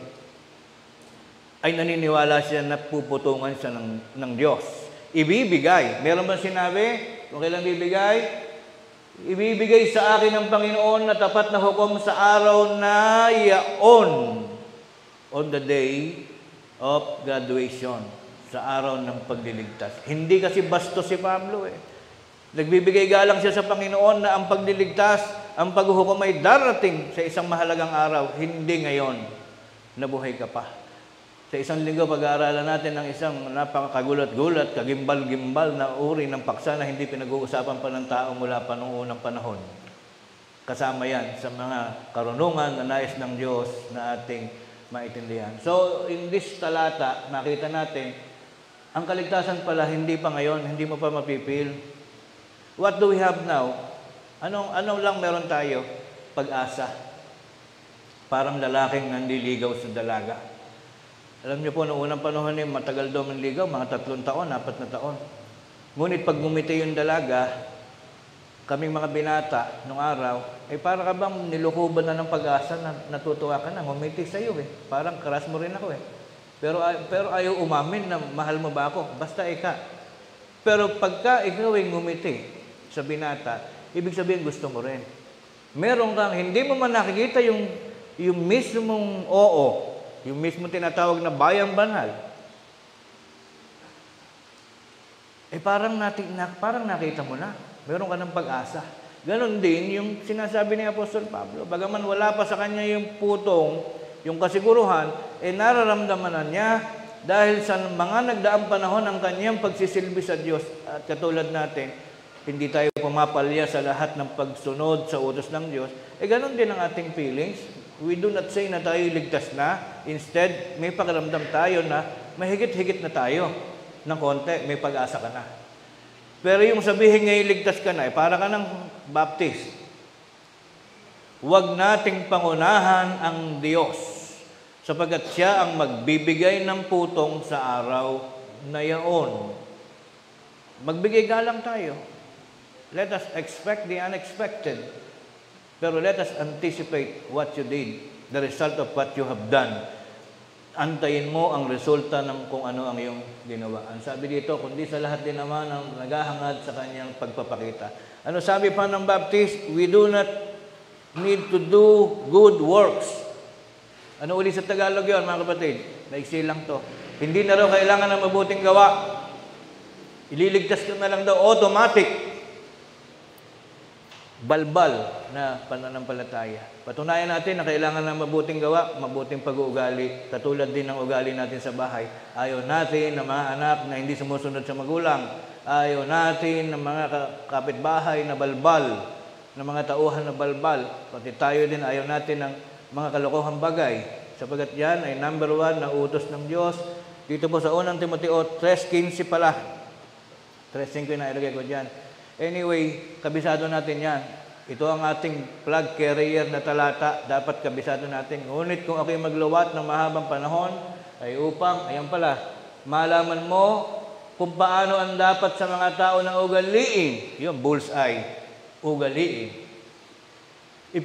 ay naniniwala siya na puputungan siya ng Diyos. Ibibigay. Meron ba sinabi? Kung kailan bibigay? Ibibigay sa akin ng Panginoon na tapat na hukom sa araw na yaon, on the day of graduation, sa araw ng pagliligtas. Hindi kasi bastos si Pablo eh. Nagbibigay galang siya sa Panginoon na ang pagliligtas, ang paghuhukom ay darating sa isang mahalagang araw, hindi ngayon. Nabuhay ka pa. Sa isang linggo, pag-aaralan natin ng isang napakagulat-gulat, kagimbal-gimbal na uri ng paksa na hindi pinag-uusapan pa ng tao mula pa noong unang panahon. Kasama yan sa mga karunungan na nais ng Diyos na ating maintindihan. So, in this talata, nakita natin, ang kaligtasan pala hindi pa ngayon, hindi mo pa mapipil. What do we have now? Anong lang meron tayo? Pag-asa. Parang lalaking nandiligaw sa dalaga. Alam niyo po, noong unang panahon matagal daw manligaw, mga 3 taon, 4 na taon. Ngunit pag ngumiti yung dalaga, kaming mga binata nung araw, ay para ka bang nilukuban na ng pag-asa na natutuwa ka na, ngumiti sa iyo eh. Parang karas mo rin ako eh. Pero ayaw umamin na mahal mo ba ako? Basta ika. Pero pagka ikaw ay ngumiti sa binata, ibig sabihin gusto mo rin. Meron kang, hindi mo man nakikita yung mismong oo, yung mismo tinatawag na bayang banal, parang nakita mo na. Meron ka ng pag-asa. Ganon din yung sinasabi ni Apostol Pablo. Bagaman wala pa sa kanya yung putong, yung kasiguruhan, nararamdaman na niya dahil sa mga nagdaang panahon ang kanyang pagsisilbi sa Diyos. At katulad natin, hindi tayo pumapalya sa lahat ng pagsunod sa utos ng Diyos. Ganon din ang ating feelings. We do not say na tayo ligtas na. Instead, may pakiramdam tayo na mahigit-higit na tayo ng konti, may pag-asa ka na. Pero yung sabihin ngayon ligtas ka na, para ka ng Baptist. Huwag nating pangunahan ang Diyos, sapagkat siya ang magbibigay ng putong sa araw na yaon. Magbigay galang tayo. Let us expect the unexpected. Pero let us anticipate what you did, the result of what you have done. Antayin mo ang resulta ng kung ano ang iyong ginawa. Ang sabi dito, kundi sa lahat din naman ang naghahangad sa kanyang pagpapakita. Ano sabi pa ng Baptist? We do not need to do good works. Ano uli sa Tagalog yun, mga kapatid? Naiksi lang to. Hindi na raw kailangan ng mabuting gawa. Ililigtas ka na lang daw, automatic. Balbal na pananampalataya. Patunayan natin na kailangan ng mabuting gawa, mabuting pag-uugali, katulad din ng ugali natin sa bahay. Ayaw natin ng mga anak na hindi sumusunod sa magulang. Ayaw natin ng mga kapitbahay na balbal, ng mga tauhan na balbal. Pati tayo din ayaw natin ng mga kalokohang bagay. Sapagkat yan ay number 1 na utos ng Diyos. Dito po sa unang Timoteo 3:15 pala. 3:5 na ilagay ko dyan. Anyway, kabisado natin yan. Ito ang ating flag carrier na talata. Dapat kabisado natin. Ngunit kung ako'y magluwat ng mahabang panahon, ay upang, ayan pala, malaman mo kung paano ang dapat sa mga tao na ugaliin. Yung bullseye. Ugaliin. If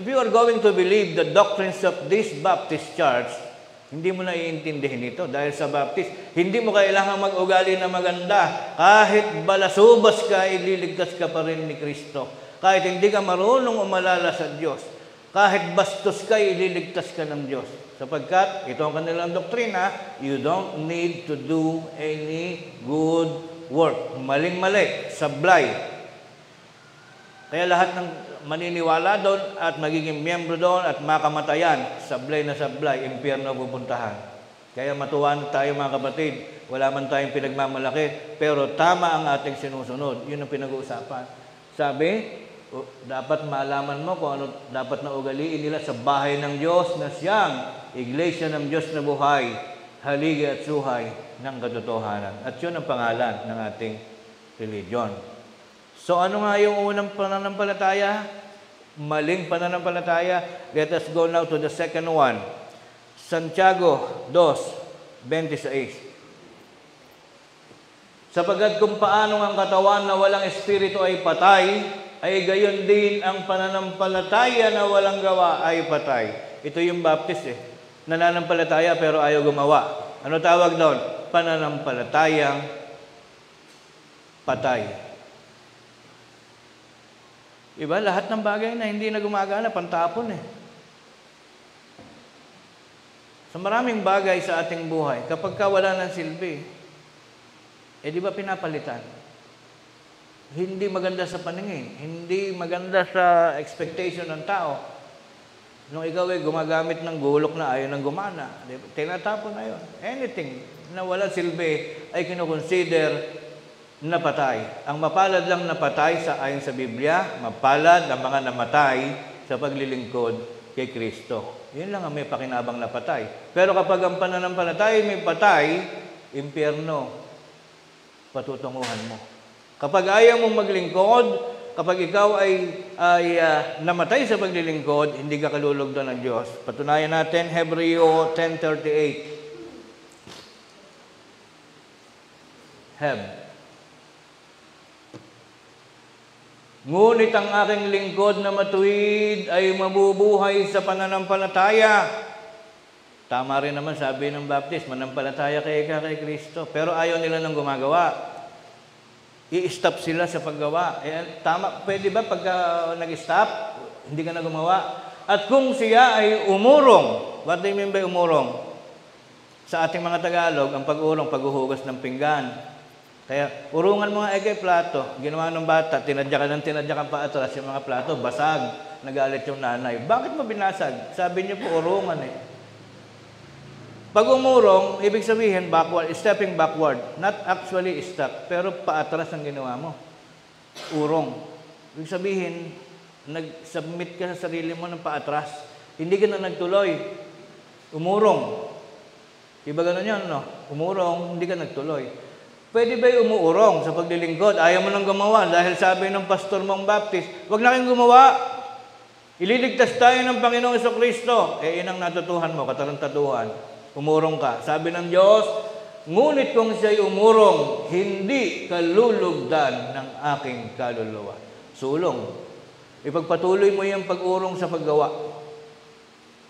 you are going to believe the doctrines of this Baptist church, hindi mo na iintindihin ito dahil sa Baptist. Hindi mo kailangan mag-ugali na maganda. Kahit balasubas ka, ililigtas ka pa rin ni Kristo. Kahit hindi ka marunong umalala sa Diyos. Kahit bastos ka, ililigtas ka ng Diyos. Sapagkat, ito ang kanilang doktrina, you don't need to do any good work. Maling-mali, sablay. Kaya lahat ng maniniwala doon at magiging miyembro doon at makamatayan, sablay na sablay, impyerno pupuntahan. Kaya matuwan tayo mga kapatid, wala man tayong pinagmamalaki, pero tama ang ating sinusunod. Yun ang pinag-uusapan. Sabi, dapat malaman mo kung ano dapat na ugaliin nila sa bahay ng Diyos na siyang Iglesia ng Diyos na buhay, haligi at suhay ng katotohanan. At yun ang pangalan ng ating religion. So ano nga yung unang pananampalataya? Maling pananampalataya. Let us go now to the second one. Santiago 2:26. Sapagkat kung paano ang katawan na walang espiritu ay patay, ay gayon din ang pananampalataya na walang gawa ay patay. Ito yung baptist Nananampalataya pero ayaw gumawa. Ano tawag doon? Pananampalatayang patay. Iba, lahat ng bagay na hindi na gumagana, pantapon Sa maraming bagay sa ating buhay, kapag ka wala ng silbi, di ba pinapalitan? Hindi maganda sa paningin, hindi maganda sa expectation ng tao. Nung ikaw ay gumagamit ng gulok na ayaw ng gumana, tinatapon na yun. Anything na wala silbi ay kinukonsider na patay. Ang mapalad lang na patay ayon sa Biblia, mapalad ang mga namatay sa paglilingkod kay Kristo. Yun lang ang may pakinabang na patay. Pero kapag ang pananampalataya may patay, impyerno, patutunguhan mo. Kapag ayaw mong maglingkod, kapag ikaw ay namatay sa paglilingkod, hindi ka kalulugdan ng Diyos. Patunayan natin, Hebreo 10:38. Ngunit ang aking lingkod na matuwid ay mabubuhay sa pananampalataya. Tama rin naman sabi ng Baptist, manampalataya kay Kristo. Pero ayaw nila nang gumagawa. I-stop sila sa paggawa. Tama, pwede ba pagka nag-stop, hindi ka na gumawa? At kung siya ay umurong, what do you mean by umurong? Sa ating mga Tagalog, ang pag-urong, paghuhugas ng pinggan. Kaya, urungan mo nga kay plato. Ginawa ng bata, tinadyakan pa atras yung mga plato, basag, nagalit yung nanay. Bakit mo binasag? Sabi niyo po, urungan Pag umurong, ibig sabihin, backward, stepping backward. Not actually stop, pero paatras ang ginawa mo. Urong. Ibig sabihin, nag-submit ka sa sarili mo ng paatras. Hindi ka na nagtuloy. Umurong. Iba ganun yan, no? Umurong, hindi ka nagtuloy. Pwede ba yung umuurong sa paglilingkod? Ayaw mo nang gumawa dahil sabi ng pastor mong Baptist, huwag na kayong gumawa. Ililigtas tayo ng Panginoong Jesucristo. Yun ang natutuhan mo, katarantatuhan. Umurong ka. Sabi ng Diyos, ngunit kung siya'y umurong, hindi kalulugdan ng aking kaluluwa. Sulong. Ipagpatuloy mo yung pag-urong sa paggawa.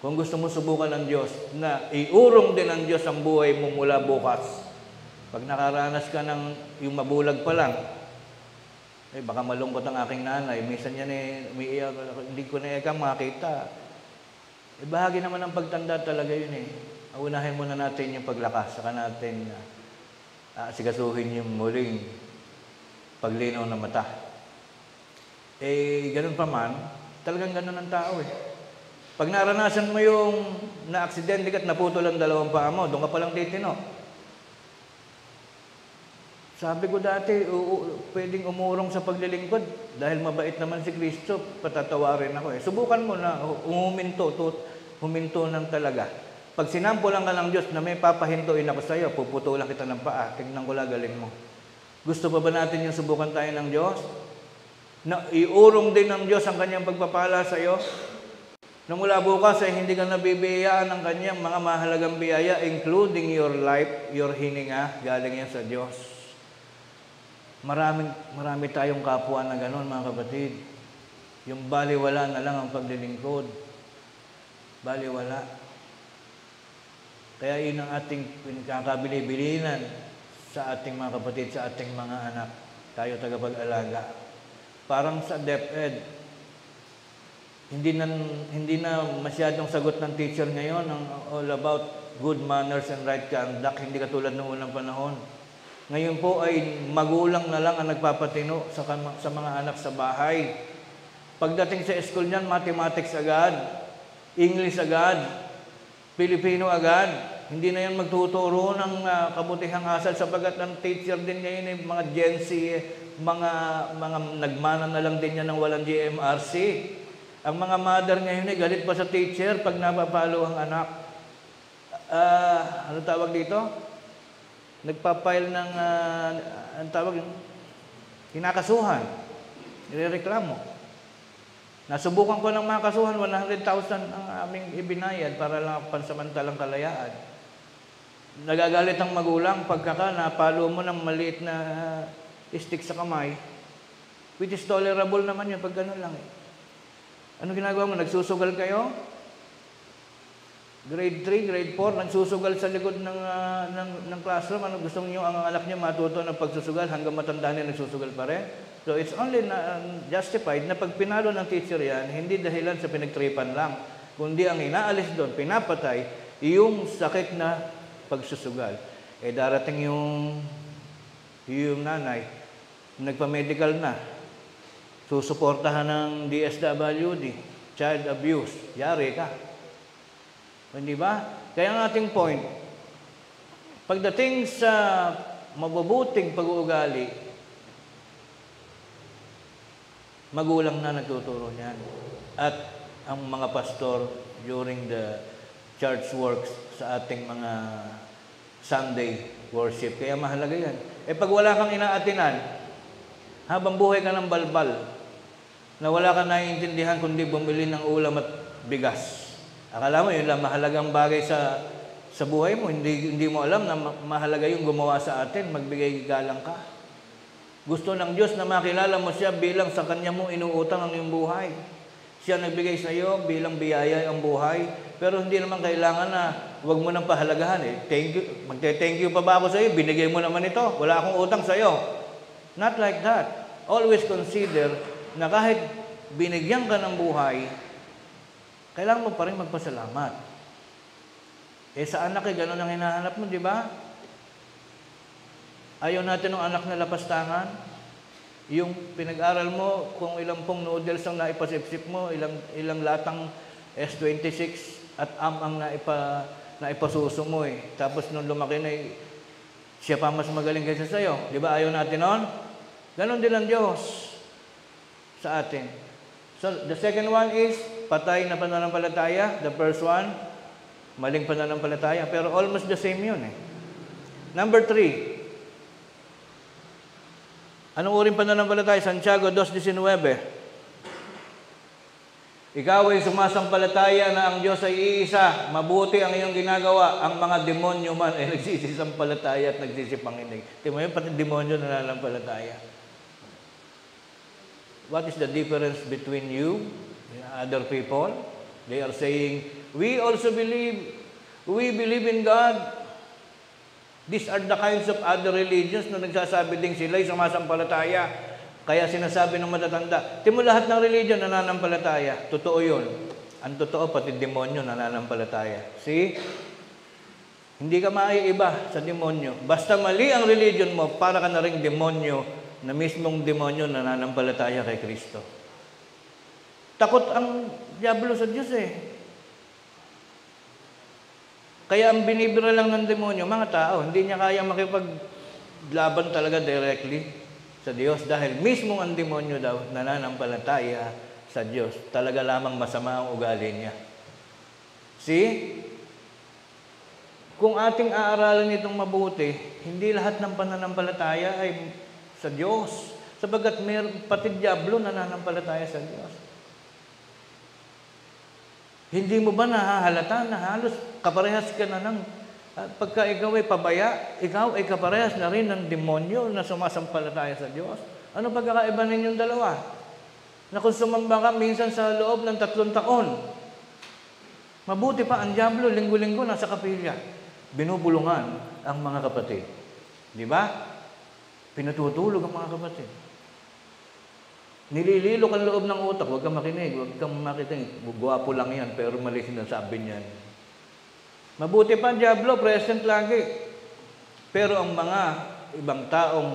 Kung gusto mo subukan ng Diyos, na iurong din ng Diyos ang buhay mo mula bukas. Pag nakaranas ka ng yung mabulag pa lang, baka malungkot ang aking nanay. Minsan yan umiiyak, hindi ko na makita. Bahagi naman ng pagtanda talaga yun Unahin muna natin yung paglakas, saka natin sigasuhin yung muling paglinaw ng mata. Ganun pa man, talagang ganun ang tao Pag naranasan mo yung na-aksidente at naputol ang dalawang paa mo, doon ka palang titino. Sabi ko dati, pwedeng umurong sa paglilingkod dahil mabait naman si Kristo, patatawarin ako Subukan mo na huminto ng talaga. Pag sinampulan ka ng Diyos na may papahintuin ako sa iyo, puputulan kita ng paa, tingnan ko lang galing mo. Gusto pa ba natin yung subukan tayo ng Diyos? Na iurong din ng Diyos ang kanyang pagpapala sa iyo? Na mula bukas ay hindi ka nabibiyayaan ng kanyang mga mahalagang biyaya, including your life, your hininga, galing yan sa Diyos. Marami tayong kapwa na gano'n, mga kapatid. Yung baliwala na lang ang paglilingkod. Baliwala. Kaya yun ang ating pinagkakabili-bilinan sa ating mga kapatid, sa ating mga anak. Tayo tagapag-alaga. Parang sa DepEd, hindi na masyadong sagot ng teacher ngayon ang all about good manners and right conduct, hindi katulad ng unang panahon. Ngayon po ay magulang na lang ang nagpapatino sa mga anak sa bahay. Pagdating sa school niyan, mathematics agad, English agad, Filipino agad. Hindi na yan magtuturo ng kabutihang asal sapagat ng teacher din ngayon mga Gen Z, mga nagmana na lang din yan ng walang GMRC. Ang mga mother ngayon ay galit pa sa teacher pag napapalo ang anak. Ano tawag dito? Nagpapile ng, ang tawag, kinakasuhan, nirereklamo. Nasubukan ko ng mga kasuhan, 100,000 ang aming ibinayad para lang pansamantalang kalayaan. Nagagalit ang magulang pagkaka napalo mo ng maliit na stick sa kamay, which is tolerable naman yun pag gano'n lang eh. Ano ginagawa mo? Nagsusugal kayo? Grade 3, grade 4, nagsusugal sa likod ng classroom. Ano gusto niyo ang anak niyo matuto ng pagsusugal hanggang matanda niya nagsusugal pa rin? So it's only justified na pag pinalo ng teacher yan, hindi dahilan sa pinagtripan lang, kundi ang inaalis doon, pinapatay, yung sakit na pagsusugal. Eh darating yung nanay, nagpa-medical na, susuportahan ng DSWD, child abuse, yari ka. Hindi ba? Kaya ang ating point, pagdating sa mabubuting pag-uugali, magulang na nagtuturo niyan. At ang mga pastor during the church works sa ating mga Sunday worship. Kaya mahalaga yan. Eh pag wala kang inaatinan, habang buhay ka ng balbal, na wala ka naiintindihan kundi bumili ng ulam at bigas. Akala mo yun lang mahalagang bagay sa buhay mo. Hindi mo alam na mahalaga yung gumawa sa atin, magbigay galang ka. Gusto ng Diyos na makilala mo siya bilang sa Kanya mo inuutang ang iyong buhay. Siya nagbigay sa iyo bilang biyaya ang buhay. Pero hindi naman kailangan na huwag mo nang pahalagahan. Thank you. Magte-thank you pa ba ako sa iyo? Binigay mo naman ito. Wala akong utang sa iyo. Not like that. Always consider na kahit binigyan ka ng buhay, kailangan mo pa rin magpasalamat. Eh sa anak, gano'n ang hinahanap mo, di ba? Ayaw natin ng anak na lapastangan. Yung pinag-aral mo, kung ilang pong noodles ang naipasipsip mo, ilang latang S26 at ang naipasuso mo eh. Tapos nung lumaki na siya pa mas magaling kaysa sa'yo. Di ba ayaw natin nun? Ganon din ang Diyos sa atin. So, the second one is patay na pananampalataya. The first one, maling pananampalataya. Pero almost the same yun eh. Number 3. Anong uring pananampalataya? Santiago 2:19. Ikaw ay sumasampalataya na ang Diyos ay iisa. Mabuti ang iyong ginagawa. Ang mga demonyo man ay nagsisisampalataya at nagsisipanginig. Tingnan mo yun, pati demonyo nananampalataya. What is the difference between you and other people? They are saying, we also believe. We believe in God. These are the kinds of other religions na nagsasabi din sila'y sumasampalataya. Kaya sinasabi ng matatanda, timo lahat ng religion nananampalataya. Totoo yun. Ang totoo, pati demonyo nananampalataya. See? Hindi ka maiiba sa demonyo. Basta mali ang religion mo, para ka na ring demonyo, na mismong demonyo nananampalataya kay Kristo. Takot ang diablo sa Diyos eh. Kaya ang binibira lang ng demonyo, mga tao, hindi niya kaya makipaglaban talaga directly sa Diyos dahil mismong ang demonyo daw nananampalataya sa Diyos. Talaga lamang masama ang ugali niya. See? Kung ating aaralin itong mabuti, hindi lahat ng pananampalataya ay sa Diyos. Sabagat pati diablo nananampalataya sa Diyos. Hindi mo ba nahahalata na halos kaparehas ka na ng pagka ikaw ay pabaya, ikaw ay kaparehas na rin ng demonyo na sumasampalataya sa Diyos? Ano pagkakaiba ninyong dalawa? Na kung sumamba ka minsan sa loob ng 3 taon, mabuti pa ang diablo, linggo-linggo nasa kapilya, binubulungan ang mga kapatid. Di ba? Pinatutulog ang mga kapatid. Nilililo ka loob ng utak, huwag kang makinig, huwag kang makinig. Gwapo lang yan, pero mali sinasabi niyan. Mabuti pa ang Diablo, present lagi. Pero ang mga ibang taong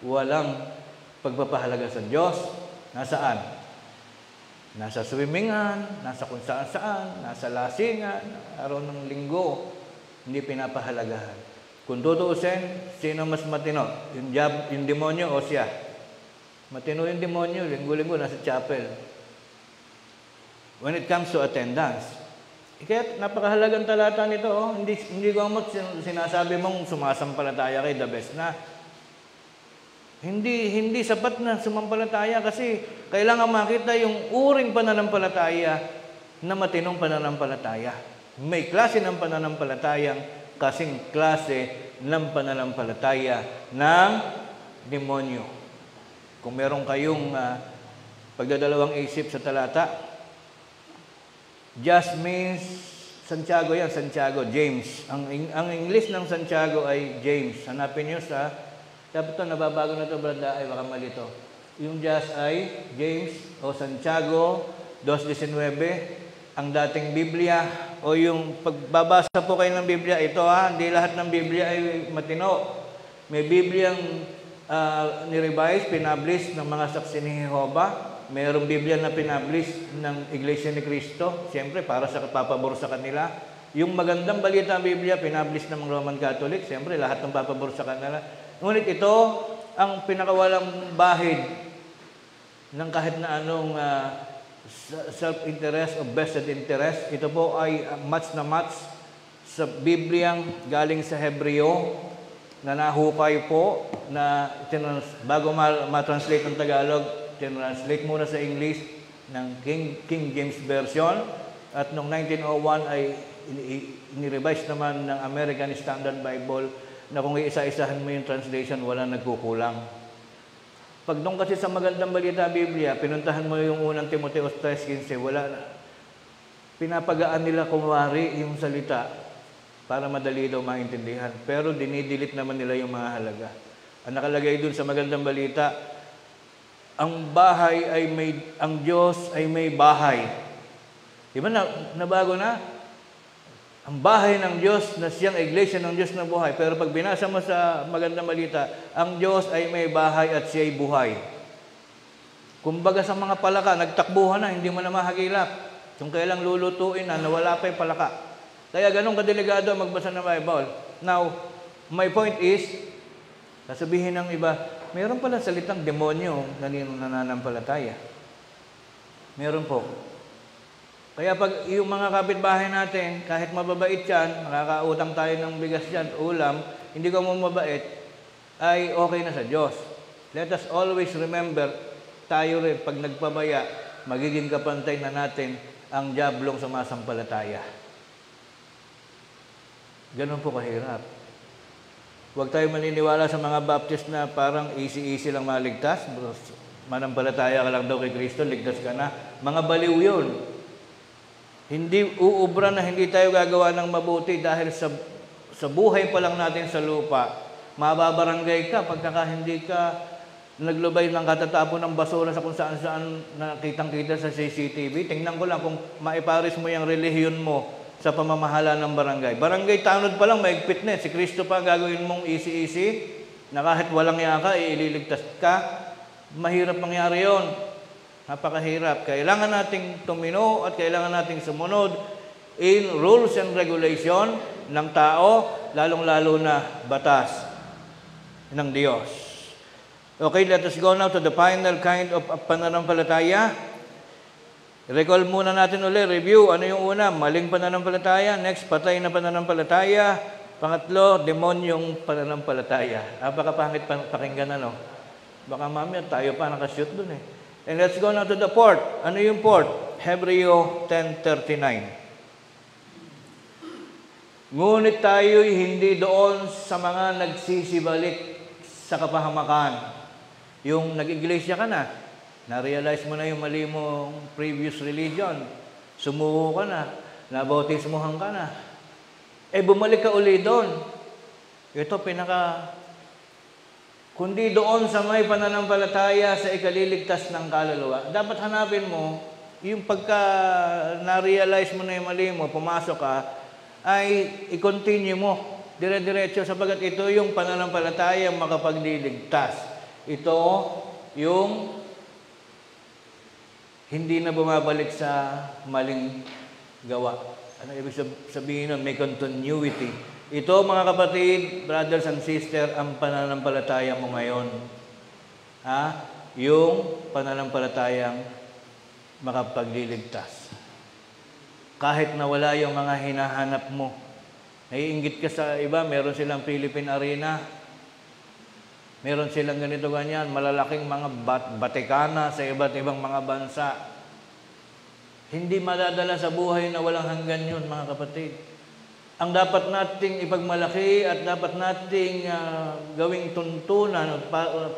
walang pagpapahalaga sa Diyos, nasaan? Nasa swimmingan, nasa kung saan-saan, nasa lasingan, araw ng linggo, hindi pinapahalagahan. Kung tutuusin, sino mas matino? Yung demonyo o siya? Matino yung demonyo, linggo-linggo nasa chapel. When it comes to attendance, kaya napakahalagang talata nito. Oh. Hindi ko sinasabi mong sumasampalataya kay the best na. Hindi sapat na sumampalataya kasi kailangan makita yung uring pananampalataya na matinong pananampalataya. May klase ng pananampalatayang kasing klase ng pananampalataya ng demonyo. Kung meron kayong pagdadalawang isip sa talata, just means Santiago yan, Santiago, James. Ang English ng Santiago ay James. Hanapin nyo sa, dapat ito, nababago na ito, brada, ay baka mali ito. Yung just ay James o Santiago 2:19, ang dating Biblia, o yung pagbabasa po kayo ng Biblia, ito hindi lahat ng Biblia ay matino. May Bibliang nirevise, pinablish ng mga saksi ni Jehovah. Mayroong Biblia na pinablish ng Iglesia ni Cristo, siyempre para sa papabor sa kanila. Yung magandang balita ng Biblia, pinablish ng Roman Catholic, siyempre lahat ng papabor sa kanila. Ngunit ito, ang pinakawalang bahid ng kahit na anong self-interest o vested interest. Ito po ay match na match sa Bibliang galing sa Hebreo na nahukay po na bago ma-translate ng Tagalog, tinranslate muna sa English ng King James Version at noong 1901 ay inirevise naman ng American Standard Bible na kung iisa-isahan mo yung translation, wala nagkukulang. Pag doon kasi sa magandang balita Biblia, pinuntahan mo yung unang Timoteo 3:15, wala na. Pinapagaan nila kumwari yung salita para madali daw maintindihan. Pero dinidelete naman nila yung mga halaga. Ang nakalagay doon sa magandang balita, ang Diyos ay may bahay. Di ba nabago na? Ang bahay ng Diyos na siyang iglesia ng Diyos na buhay. Pero pag binasa mo sa magandang balita, ang Diyos ay may bahay at siya'y buhay. Kumbaga sa mga palaka, nagtakbuhan na, hindi mo na mahagilap. Kung kailang lulutuin na, nawala pa yung palaka. Kaya ganun kadelikado magbasa ng Bible. Now, my point is, sasabihin ng iba, meron pala salitang demonyo na nananampalataya. Meron po. Kaya pag yung mga kapitbahay natin, kahit mababait yan, makakautang tayo ng bigas yan, ulam, hindi ko mo mabait, ay okay na sa Diyos. Let us always remember, tayo rin, pag nagpabaya, magiging kapantay na natin ang diablong sumasampalataya. Ganun po kahirap. Huwag tayo maniniwala sa mga Baptist na parang easy-easy lang maligtas. Manampalataya ka lang daw kay Kristo, ligtas ka na. Mga baliw yun. Hindi uubra na hindi tayo gagawa ng mabuti dahil sa buhay pa lang natin sa lupa. Mababarangay ka pagka hindi ka naglubay ng katatapon ng basura sa kung saan-saan nakitang-kita sa CCTV. Tingnan ko lang kung maiparis mo yung relihiyon mo sa pamamahala ng barangay. Barangay tanod pa lang, maigpit na. Si Kristo pa gagawin mong easy-easy na kahit walang yaka, ililigtas ka. Mahirap mangyari yon. Napakahirap. Kailangan nating tumino at kailangan nating sumunod in rules and regulation ng tao, lalong-lalo na batas ng Diyos. Okay, let us go now to the final kind of pananampalataya. Recall muna natin ulit, review. Ano yung una? Maling pananampalataya. Next, patay na pananampalataya. Pangatlo, demonyong pananampalataya. Napakapangit pakinggan ano. Baka mamaya tayo pa nakashoot dun eh. And let's go now to the fourth. Ano yung fourth? Hebreo 10:39. Ngunit tayo'y hindi doon sa mga nagsisibalik sa kapahamakan. Yung nag-iglesia ka na, na-realize mo na yung mali mong previous religion, sumuko ka na, nabautismuhan ka na, bumalik ka uli doon. Ito kundi doon sa may pananampalataya sa ikaliligtas ng kaluluwa. Dapat hanapin mo, yung pagka na-realize mo na yung mali mo, pumasok ka, ay i-continue mo, dire-diretso, sapagat ito yung pananampalataya makapagliligtas. Ito yung hindi na bumabalik sa maling gawa. Ano ibig sabihin nun? May continuity. Ito, mga kapatid, brothers and sisters, ang pananampalataya mo ngayon. Yung pananampalatayang makapagliligtas. Kahit nawala yung mga hinahanap mo. Naiinggit ka sa iba, meron silang Philippine Arena. Meron silang ganito ganyan, malalaking mga batikana sa iba't ibang mga bansa. Hindi madadala sa buhay na walang hanggan yun, mga kapatid. Ang dapat nating ipagmalaki at dapat nating gawing tuntunan o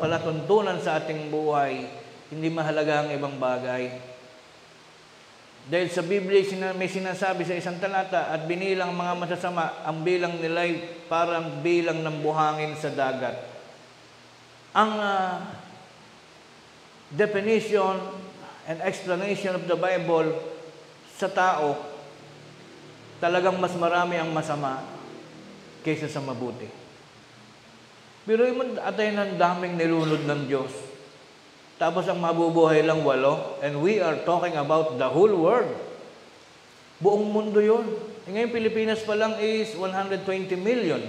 palatuntunan sa ating buhay, hindi mahalaga ang ibang bagay. Dahil sa Biblia may sinasabi sa isang talata, at binilang mga masasama, ang bilang nila'y parang bilang ng buhangin sa dagat. Ang definition and explanation of the Bible sa tao, talagang mas marami ang masama kaysa sa mabuti. Pero yung atay ng daming nilunod ng Diyos. Tapos ang mabubuhay lang 8, and we are talking about the whole world. Buong mundo yun. Ngayon, Pilipinas pa lang is 120 million.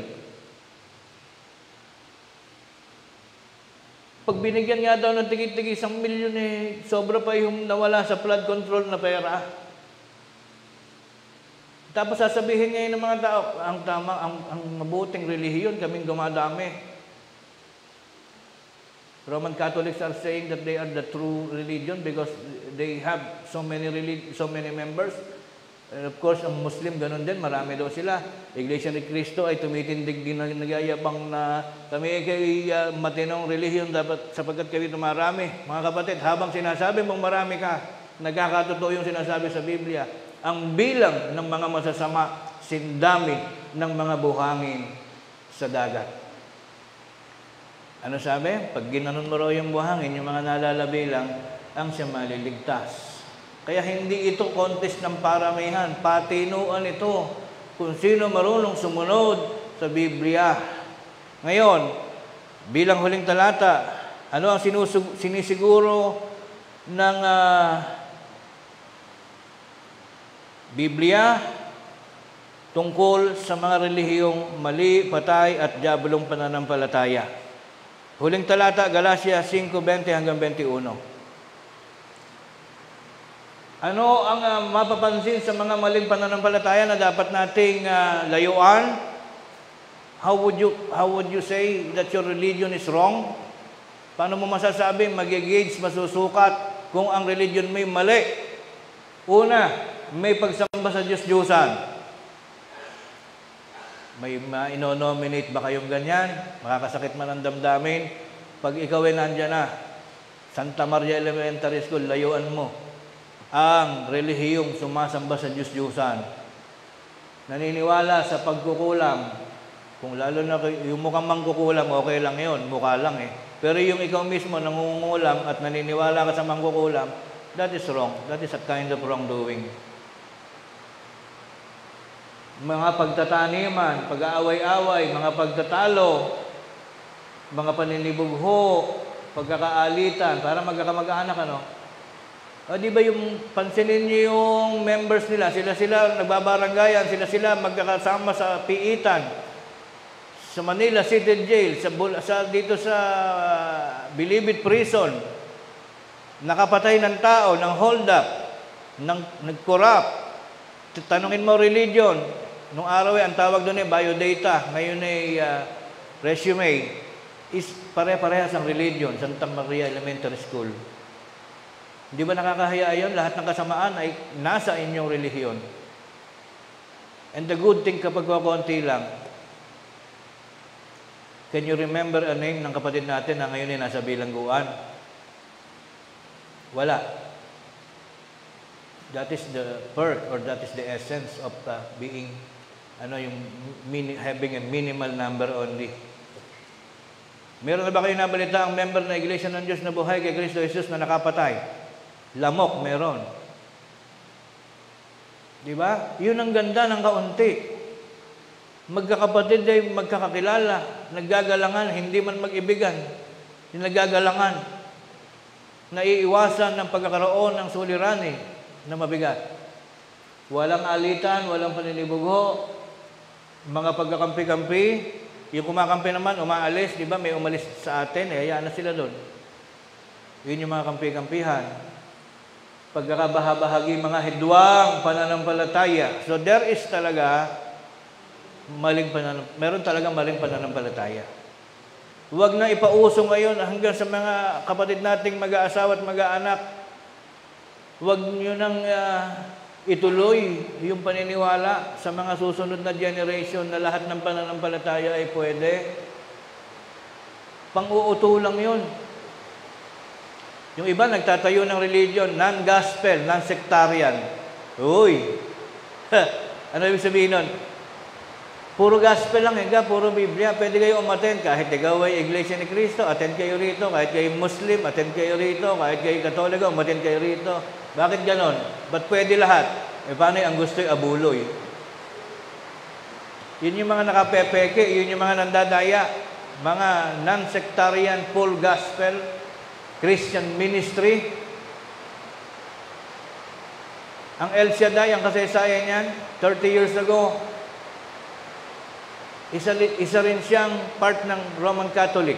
Pag binigyan nga daw ng tigi-tigi 1 million, sobra pa yung nawala sa flood control na pera. Tapos sasabihin ngayon ng mga tao, ang mabuting relihiyon, kaming dumadami. Roman Catholics are saying that they are the true religion because they have so many members. And of course, ang Muslim, ganun din, marami daw sila. Iglesia ni Cristo ay tumitindig din na nagyayabang na kami kay matinong relihiyon dapat sapagkat kami tumarami. Mga kapatid, habang sinasabi mong marami ka, nagkakatotoo yung sinasabi sa Biblia. Ang bilang ng mga masasama, sindami ng mga buhangin sa dagat. Ano sabi? Pag ginanon mo raw yung buhangin, yung mga nalalabilang, ang siya maliligtas. Kaya hindi ito contest ng paramihan, patinuan ito kung sino marunong sumunod sa Biblia. Ngayon, bilang huling talata, ano ang sinisiguro ng Biblia tungkol sa mga relihiyong mali, patay at diabolong pananampalataya? Huling talata, Galatia 5:20 hanggang 21. Ano ang mapapansin sa mga maling pananampalataya na dapat nating layuan? How would you say that your religion is wrong? Paano mo masasabi, magigage, masusukat kung ang religion may mali? Una, may pagsamba sa Diyos-Diyusan. May ino-nominate ba kayong ganyan? Makakasakit man ang damdamin. Pag ikaw ay nandyan na, Santa Maria Elementary School, layuan mo ang relihiyong sumasamba sa Diyos-Diyusan. Naniniwala sa pagkukulam. Kung lalo na yung mukhang mangkukulam, okay lang yun, mukha lang Pero yung ikaw mismo nangungulam at naniniwala ka sa mangkukulam, that is wrong. That is a kind of wrongdoing. Mga pagtataniman, pag-aaway-away, mga pagtatalo, mga paninibugho, pagkakaalitan, para magkakamag-anak, di ba yung pansinin niyo yung members nila, sila nagbabaranggayan, sila magkakasama sa piitan, sa Manila City Jail, dito sa Bilibid Prison, nakapatay ng tao, ng hold up, nag-corrupt. Tanungin mo religion. Nung araw ang tawag doon biodata, ngayon resume. Is pare-parehas ang religion, Santa Maria Elementary School. Di ba nakakahiya yun? Lahat ng kasamaan ay nasa inyong relihiyon. And the good thing kapag konti lang, can you remember a name ng kapatid natin na ngayon ay nasa bilangguan? Wala. That is the perk or that is the essence of being, having a minimal number only. Meron na ba kayo nabalita ang member na Iglesia ng Diyos na Buhay kay Kristo Jesus na nakapatay? Lamok, meron. Di ba? Yun ang ganda ng kaunti. Magkakapatid ay magkakakilala, naggagalangan, hindi man mag-ibigan. Naggagalangan, naiiwasan ng pagkakaroon ng suliranin na mabigat. Walang alitan, walang paninibugho, mga pagkakampi-kampi. Yung kumakampi naman, umaalis, di ba? May umalis sa atin, hayaan na sila doon. Yun yung mga kampi-kampihan. Pagkakabahabahagi, mga hidwang pananampalataya. So there is talaga meron talaga maling pananampalataya. Huwag na ipauso ngayon hanggang sa mga kapatid nating mag-aasawa at mag-aanak. Huwag nyo nang ituloy yung paniniwala sa mga susunod na generation na lahat ng pananampalataya ay pwede. Pang-uuto lang yun. Yung iba nagtatayo ng religion, non-gospel, non-sectarian. Uy! Ano ibig sabihin nun? Puro gospel lang, puro Biblia. Pwede kayo umattend kahit ikaw ay Iglesia ni Cristo, attend kayo rito. Kahit kayo Muslim, attend kayo rito. Kahit kayo Katoliko, umattend kayo rito. Bakit ganon? Ba't pwede lahat? Paano ang gusto'y abuloy? Yun yung mga nakapepeke, yun yung mga nandadaya, mga non-sectarian, full gospel, Christian ministry. Ang El Shaddai, ang kasaysayan yan, 30 years ago, isa rin siyang part ng Roman Catholic.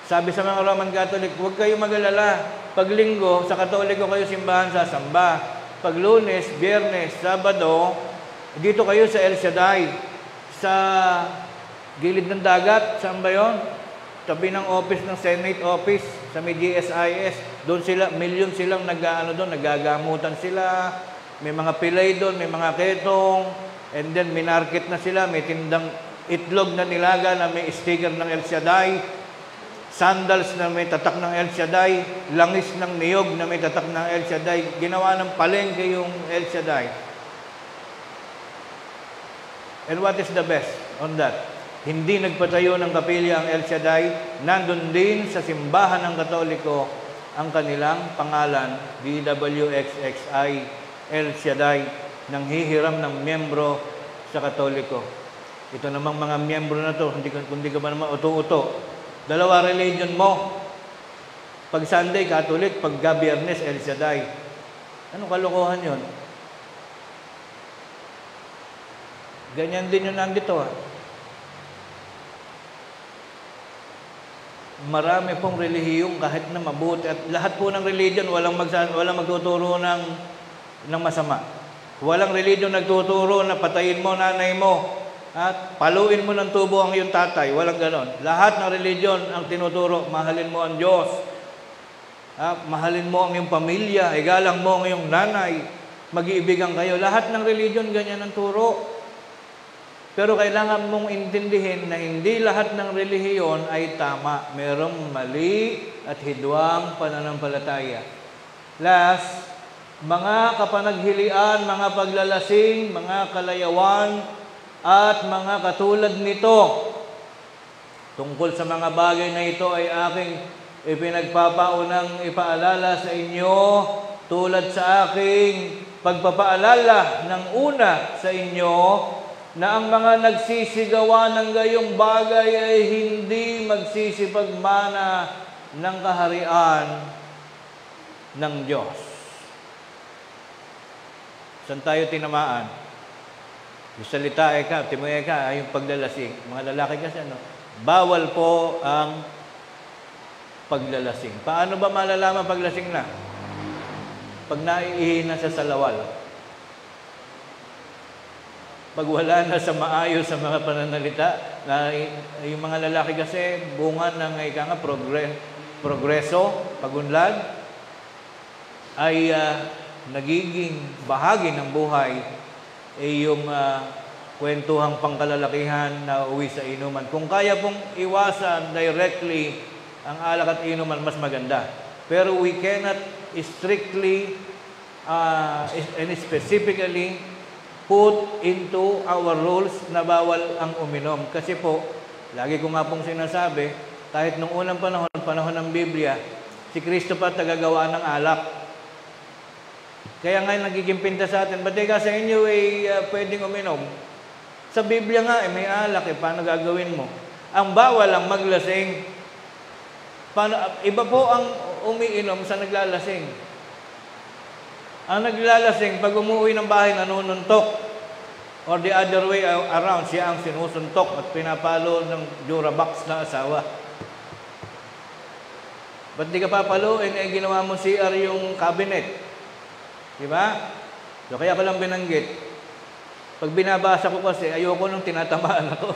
Sabi sa mga Roman Catholic, huwag kayo mag-alala. Pag linggo, sa Katoliko kayo simbahan sasamba. Pag Lunes, Biyernes, Sabado, dito kayo sa El Shaddai. Sa gilid ng dagat, saan ba yun? Tabi ng office ng Senate office, sa may GSIS. Doon sila, milyon silang naggagamutan sila. May mga pilay doon, may mga ketong. And then, minarket na sila, may tindang itlog na nilaga na may sticker ng El Shaddai, sandals na may tatak ng El Shaddai, langis ng niyog na may tatak ng El Shaddai. Ginawa ng palengke yung El Shaddai. And what is the best on that? Hindi nagpatayo ng kapilya ang El Shaddai, nandun din sa simbahan ng Katoliko ang kanilang pangalan, DWXXI, El Shaddai, nang hihiram ng miyembro sa Katoliko. Ito namang mga miyembro na to, kundi ka ba naman uto-uto. Dalawa religion mo. Pag Sunday, Catholic. Pag Biyernes, El Shaddai. Anong kalokohan yun? Ganyan din yun nandito. Marami pong relihiyong kahit na mabuti. At lahat po ng religion, walang magtuturo ng masama. Walang religion nagtuturo na patayin mo nanay mo at paluin mo ng tubo ang iyong tatay. Walang ganon. Lahat ng religion ang tinuturo, mahalin mo ang Diyos. Mahalin mo ang iyong pamilya, igalang mo ang iyong nanay, mag-iibigan kayo. Lahat ng religion ganyan ang turo. Pero kailangan mong intindihin na hindi lahat ng relihiyon ay tama. Merong mali at hidwang pananampalataya. Last, mga kapanaghilian, mga paglalasing, mga kalayawan, at mga katulad nito. Tungkol sa mga bagay na ito ay aking ipinagpapaunang ipaalala sa inyo, tulad sa aking pagpapaalala ng una sa inyo, na ang mga nagsisigawa ng gayong bagay ay hindi magsisipagmana ng kaharian ng Diyos. Saan tayo tinamaan? Yung salita, timoy yung paglalasing. Mga lalaki kasi, bawal po ang paglalasing. Paano ba malalaman paglasing na? Pag naiihi na sa salawal. Pag wala na sa maayos sa mga pananalita, na yung mga lalaki kasi, bunga ng progreso, pagunlad, ay nagiging bahagi ng buhay ay yung kwentuhang pangkalalakihan na uwi sa inuman. Kung kaya pong iwasan directly ang alak at inuman, mas maganda. Pero we cannot strictly and specifically put into our rules na bawal ang uminom. Kasi po, Lagi ko nga pong sinasabi, kahit nung unang panahon ng Biblia, si Kristo pa tagagawa ng alak. Kaya nga nagiging pinta sa atin, ba't ka sa inyo pwedeng uminom? Sa Biblia nga, may alak, paano gagawin mo? Ang bawal ang maglasing. Iba po ang umiinom sa naglalasing. Ang naglalasing, pag umuwi ng bahay, nanununtok. Or the other way around, siya ang sinusuntok at pinapalo ng Durabox na asawa. Ba't di ka papaluin? Ginawa mo CR yung cabinet. Diba? So, kaya ko lang binanggit. Pag binabasa ko kasi, ayoko nung tinatamaan ako.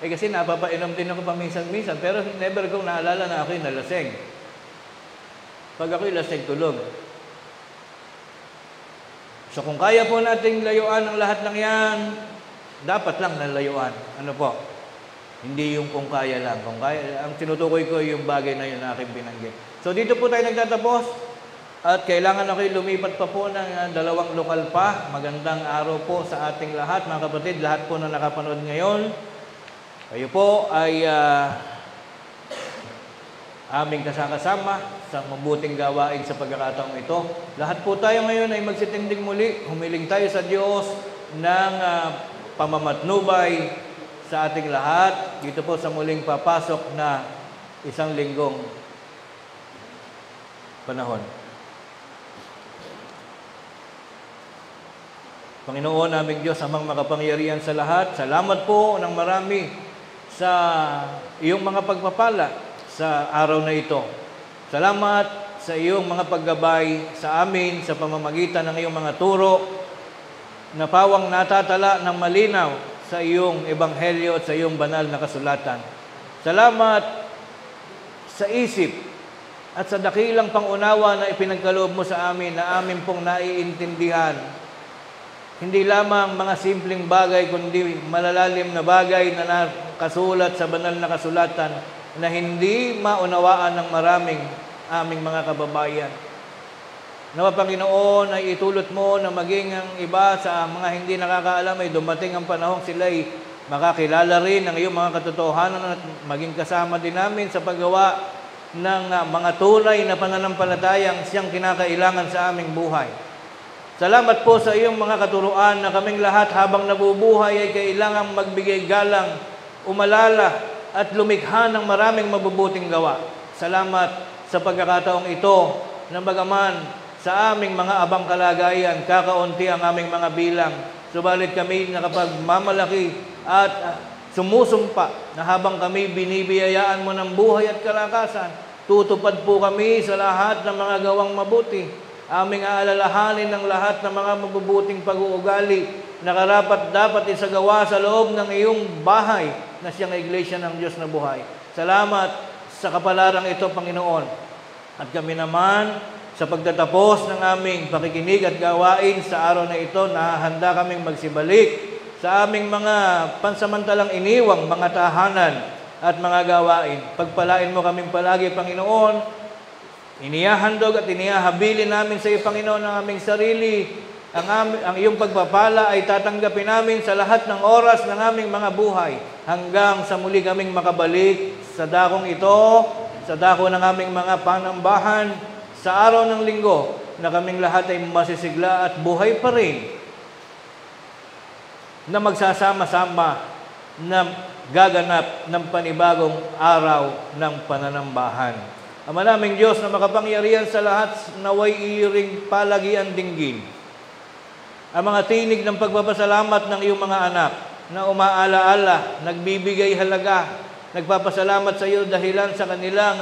Kasi napapainom din ako paminsan-minsan, pero never kong naalala na ako'y nalasing. Pag ako'y lasing, tulog. So kung kaya po nating layuan ang lahat ng yan, dapat lang nalayuan. Ano po? Hindi yung kung kaya lang. Kung kaya, ang tinutukoy ko yung bagay na yun na aking binanggit. So dito po tayo nagtatapos. At kailangan ako'y lumipat pa po ng 2 lokal pa. Magandang araw po sa ating lahat. Mga kapatid, lahat po na nakapanood ngayon. Kayo po ay aming kasama sa mabuting gawain sa pagkakataong ito. Lahat po tayo ngayon ay magsitindig muli. Humiling tayo sa Diyos ng pamamatnubay sa ating lahat. Dito po sa muling papasok na isang linggong panahon. Panginoon naming Diyos, amang makapangyarihan sa lahat, salamat po ng marami sa iyong mga pagpapala sa araw na ito. Salamat sa iyong mga paggabay sa amin sa pamamagitan ng iyong mga turo na pawang natatala ng malinaw sa iyong ebanghelyo at sa iyong banal na kasulatan. Salamat sa isip at sa dakilang pangunawa na ipinagkaloob mo sa amin na amin pong naiintindihan. Hindi lamang mga simpleng bagay, kundi malalalim na bagay na nakasulat sa banal na kasulatan na hindi maunawaan ng maraming aming mga kababayan. Nawa Panginoon ay itulot mo na maging ang iba sa mga hindi nakakaalam ay dumating ang panahong sila ay makakilala rin ng iyong mga katotohanan at maging kasama din namin sa paggawa ng mga tunay na pananampalatayang siyang kinakailangan sa aming buhay. Salamat po sa iyong mga katuruan na kaming lahat habang nabubuhay ay kailangang magbigay galang, umalala at lumikha ng maraming mabubuting gawa. Salamat sa pagkakataong ito na bagaman sa aming mga abang kalagayan, kakaunti ang aming mga bilang. Subalit kami nakapagmamalaki at sumusumpa na habang kami binibiyayaan mo ng buhay at kalakasan, tutupad po kami sa lahat ng mga gawang mabuti. Aming aalalahanin ng lahat ng mga mabubuting pag-uugali na karapat-dapat isagawa sa loob ng iyong bahay na siyang iglesia ng Diyos na buhay. Salamat sa kapalarang ito, Panginoon. At kami naman, sa pagtatapos ng aming pakikinig at gawain sa araw na ito, nahahanda kaming magsibalik sa aming mga pansamantalang iniwang mga tahanan at mga gawain. Pagpalain mo kaming palagi, Panginoon. Inihahandog at inihahabilin namin sa iyo, Panginoon, ang aming sarili. Ang iyong pagpapala ay tatanggapin namin sa lahat ng oras ng aming mga buhay hanggang sa muli kaming makabalik sa dakong ito, sa dako ng aming mga panambahan, sa araw ng linggo na kaming lahat ay masisigla at buhay pa rin na magsasama-sama na gaganap ng panibagong araw ng pananambahan. Ama naming Diyos na makapangyarihan sa lahat, naway iring palagian dinggin ang mga tinig ng pagpapasalamat ng iyong mga anak na umaalaala, nagbibigay halaga, nagpapasalamat sa iyo dahilan sa kanilang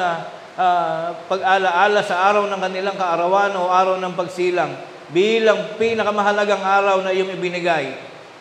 pag-alaala sa araw ng kanilang kaarawan o araw ng pagsilang bilang pinakamahalagang araw na iyong ibinigay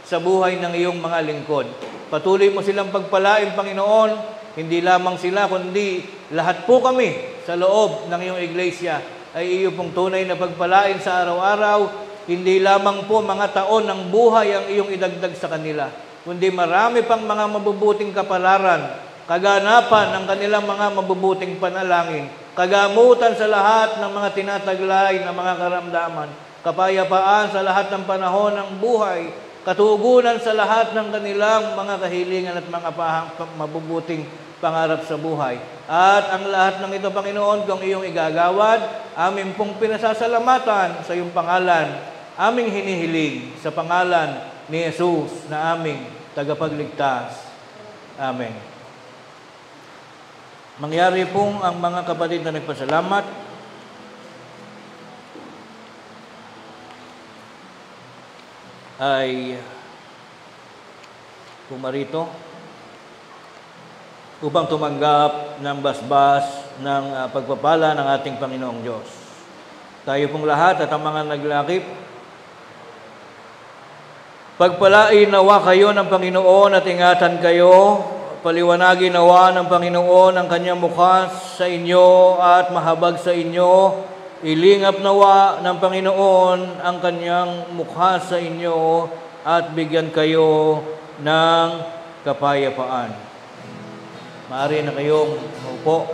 sa buhay ng iyong mga lingkod. Patuloy mo silang pagpalain, Panginoon, hindi lamang sila, kundi lahat po kami sa loob ng iyong iglesia ay iyo pong tunay na pagpalain sa araw-araw. Hindi lamang po mga taon ng buhay ang iyong idagdag sa kanila, kundi marami pang mga mabubuting kapalaran, kaganapan ng kanilang mga mabubuting panalangin, kagamutan sa lahat ng mga tinataglay na mga karamdaman, kapayapaan sa lahat ng panahon ng buhay katugunan sa lahat ng kanilang mga kahilingan at mga mabubuting pangarap sa buhay. At ang lahat ng ito, Panginoon, kung iyong igagawad, amin pong pinasasalamatan sa iyong pangalan, aming hinihiling sa pangalan ni Jesus na aming tagapagligtas. Amen. Mangyari pong ang mga kapatid na nagpasalamat ay pumarito upang tumanggap ng basbas ng pagpapala ng ating Panginoong Diyos. Tayo pong lahat at ang mga naglakip, pagpalain nawa kayo ng Panginoon at ingatan kayo, paliwanagin nawa ng Panginoon ang kanyang mukha sa inyo at mahabag sa inyo, ilingap nawa ng Panginoon ang kanyang mukha sa inyo at bigyan kayo ng kapayapaan. Maaari na kayong maupo.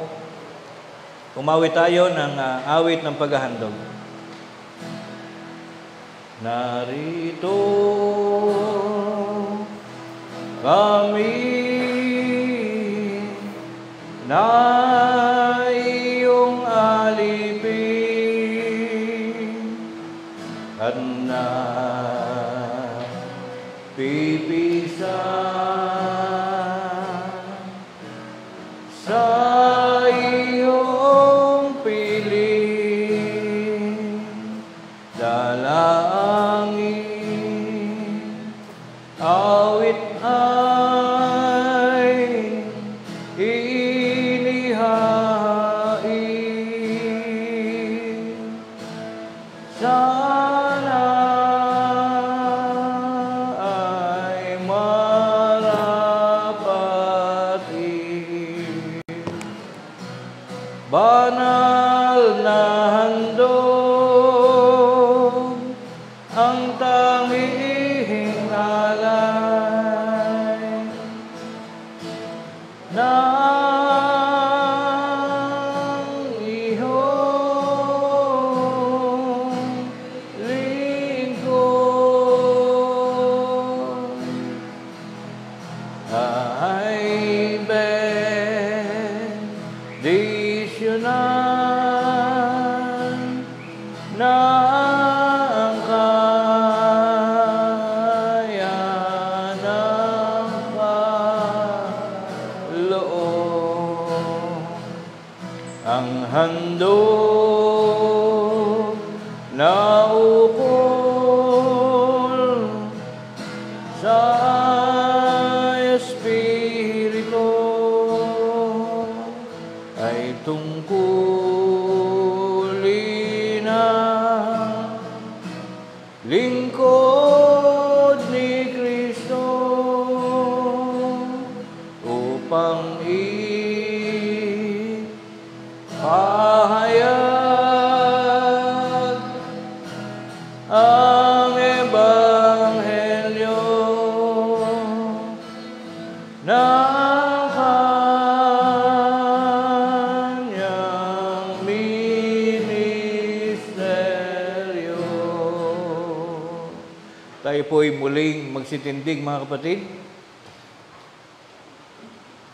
Umawi tayo ng awit ng paghahandog. Narito kami na iyong alipin at na pipisan sa iyong piling dalangin, awit ay inihain. Sana ay marapatin, banal na handog ang tanging alay ng iyong lingkod ay bendisyonan ng kaya ng Panginoon. Ang handog na ukol sa Espiritu ay tungkulin na lingkod ni Kristo upang ipahayag ang Ebanghelyo ng kanyang ministeryo. Tayo po'y muling magsitindig, mga kapatid.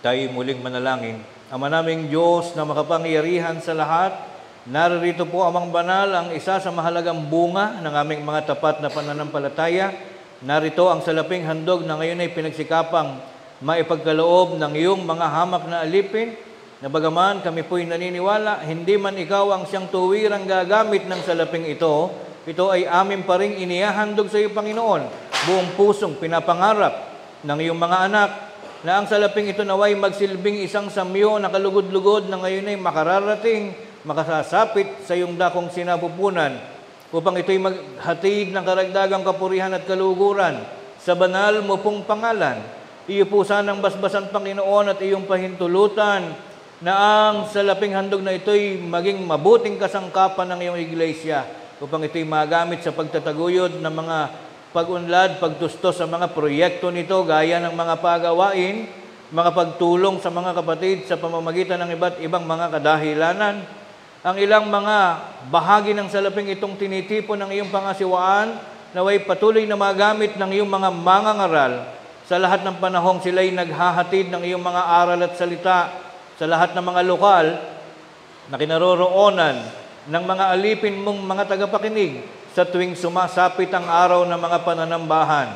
Tayo muling manalangin. Ama naming Diyos na makapangyarihan sa lahat, narito po Amang Banal ang isa sa mahalagang bunga ng aming mga tapat na pananampalataya. Narito ang salaping handog na ngayon ay pinagsikapang maipagkaloob ng iyong mga hamak na alipin, na bagaman kami po'y naniniwala, hindi man ikaw ang siyang tuwirang gagamit ng salaping ito ay amin pa rin inihahandog sa iyo, Panginoon. Buong pusong pinapangarap ng iyong mga anak na ang salaping ito naway magsilbing isang samyo na kalugod-lugod na ngayon ay makararating, makasasapit sa iyong dakong sinapupunan, upang ito'y maghatid ng karagdagang kapurihan at kaluguran sa banal mo pong pangalan. Iyo po sanang basbasan, Panginoon, at iyong pahintulutan na ang salaping handog na ito'y maging mabuting kasangkapan ng iyong iglesia, upang ito'y magamit sa pagtataguyod ng mga pag-unlad, pagtustos sa mga proyekto nito, gaya ng mga pagawain, mga pagtulong sa mga kapatid sa pamamagitan ng iba't ibang mga kadahilanan. Ang ilang mga bahagi ng salaping itong tinitipon ng iyong pangasiwaan naway patuloy na magamit ng iyong mga mangangaral sa lahat ng panahong sila'y naghahatid ng iyong mga aral at salita sa lahat ng mga lokal na kinaroroonan ng mga alipin mong mga tagapakinig sa tuwing sumasapit ang araw ng mga pananambahan.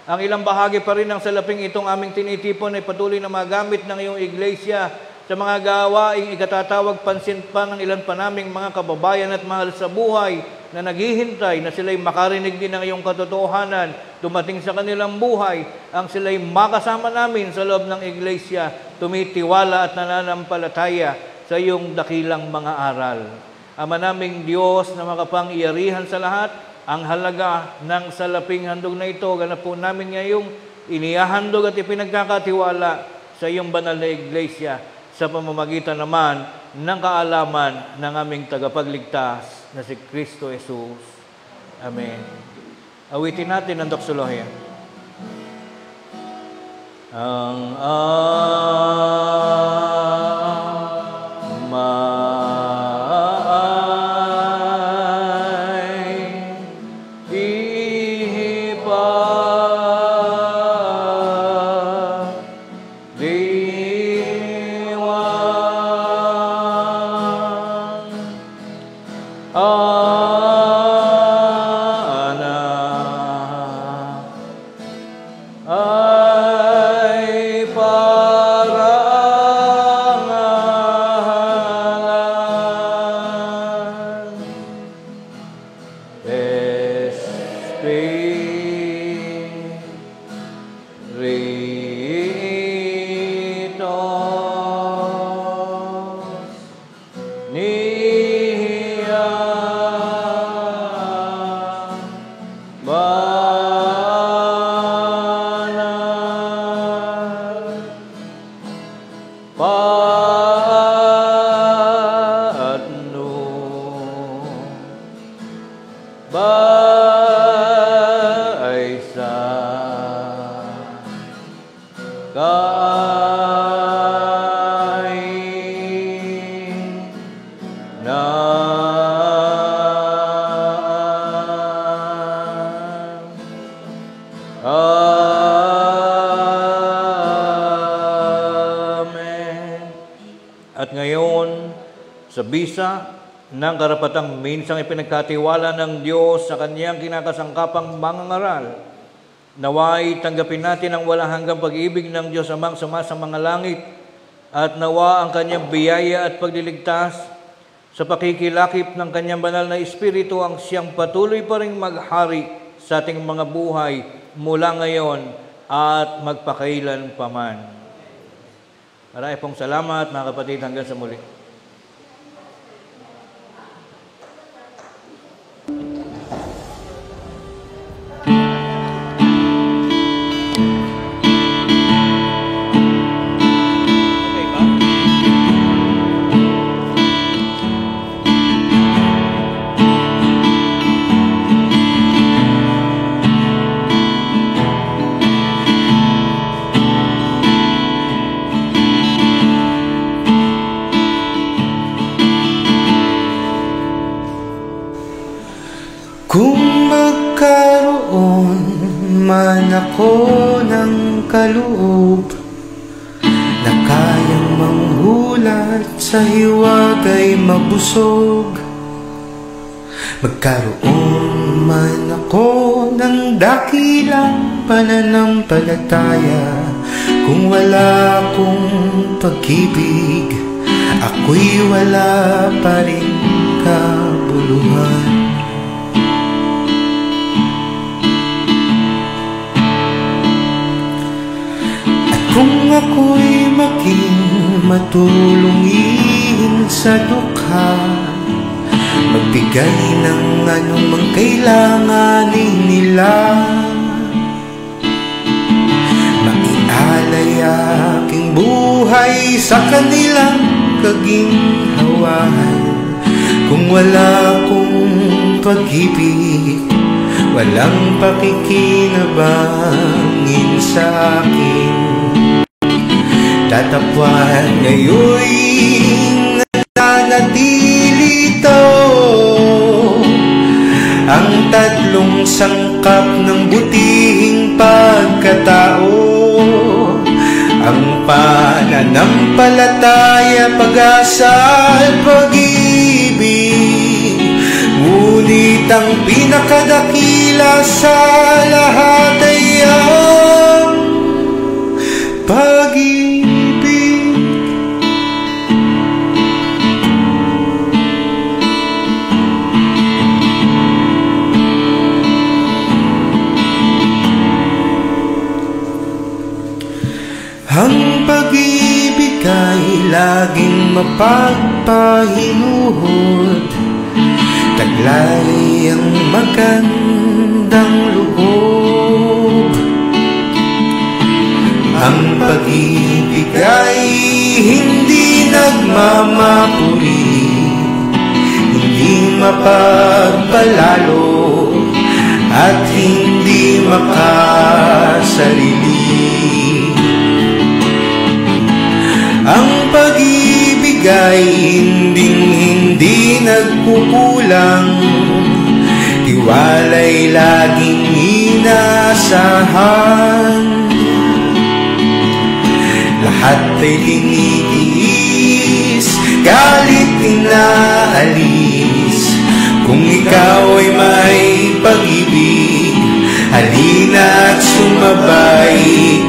Ang ilang bahagi pa rin ng salaping itong aming tinitipon ay patuloy na magamit ng iyong iglesia sa mga gawaing ikatatawag pansin pa ng ilan pa naming mga kababayan at mahal sa buhay na naghihintay na sila'y makarinig din ng iyong katotohanan, dumating sa kanilang buhay, ang sila'y makasama namin sa loob ng iglesia, tumitiwala at nananampalataya sa iyong dakilang mga aral. Ama naming Diyos na makapangyarihan sa lahat, ang halaga ng salaping handog na ito, ganap po namin ngayong inihahandog at ipinagkakatiwala sa iyong banal na iglesia sa pamamagitan naman ng kaalaman ng aming tagapagligtas na si Kristo Jesus. Amen. Awitin natin ang doksolohiya. Ang At ngayon, sa bisa ng karapatang minsang ipinagkatiwala ng Diyos sa Kanyang kinakasangkapang mangangaral, naway tanggapin natin ang walang hanggang pag-ibig ng Diyos Amang suma sa mga langit at nawa ang Kanyang biyaya at pagliligtas sa pakikilakip ng Kanyang banal na Espiritu ang siyang patuloy pa ring maghari sa ating mga buhay mula ngayon at magpakailan paman. Marami pong salamat, mga kapatid, hanggang sa muli. Kung magkaroon man ako ng kaloob na kayang manghulat sa hiwagay mabusog, magkaroon man ako ng dakilang pananampalataya, kung wala akong pag-ibig, ako'y wala pa rin kabuluhan. Kung ako'y maging matulungin sa dukha, magbigay ng anumang kailanganin nila, maialay aking buhay sa kanilang kaginhawahan. Kung wala akong pag-ibig, walang pakikinabangin sa akin. Tatapwan ngayoy nananatili ito ang tatlong sangkap sangkap ng butihing pagkatao, ang pananampalataya, pag-asa at pag-ibig. Ngunit ang pinakadakila sa lahat ay ang pag-ibig. Ang pag-ibig ay laging mapagpahinuhod, taglay ang magandang loob. Ang pag-ibig ay hindi nagmamapuri, hindi mapagpalalo, at hindi makasarili. Ang pag-ibig ay hindi nagkukulang, tiwala'y laging inaasahan. Lahat ay tinitiis, galit inaalis. Kung ikaw ay may pag-ibig, halina't sumabay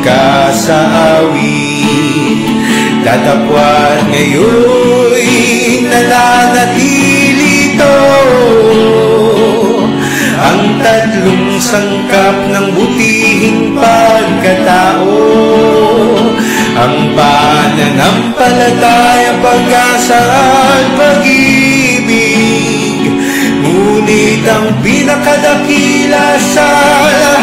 ka sa awit. Datapwat ngayon'y nananatili ito, ang tatlong sangkap ng butihing pagkatao, ang pananampalataya, pag-asa at pag-ibig. Ngunit ang pinakadakila sa lahat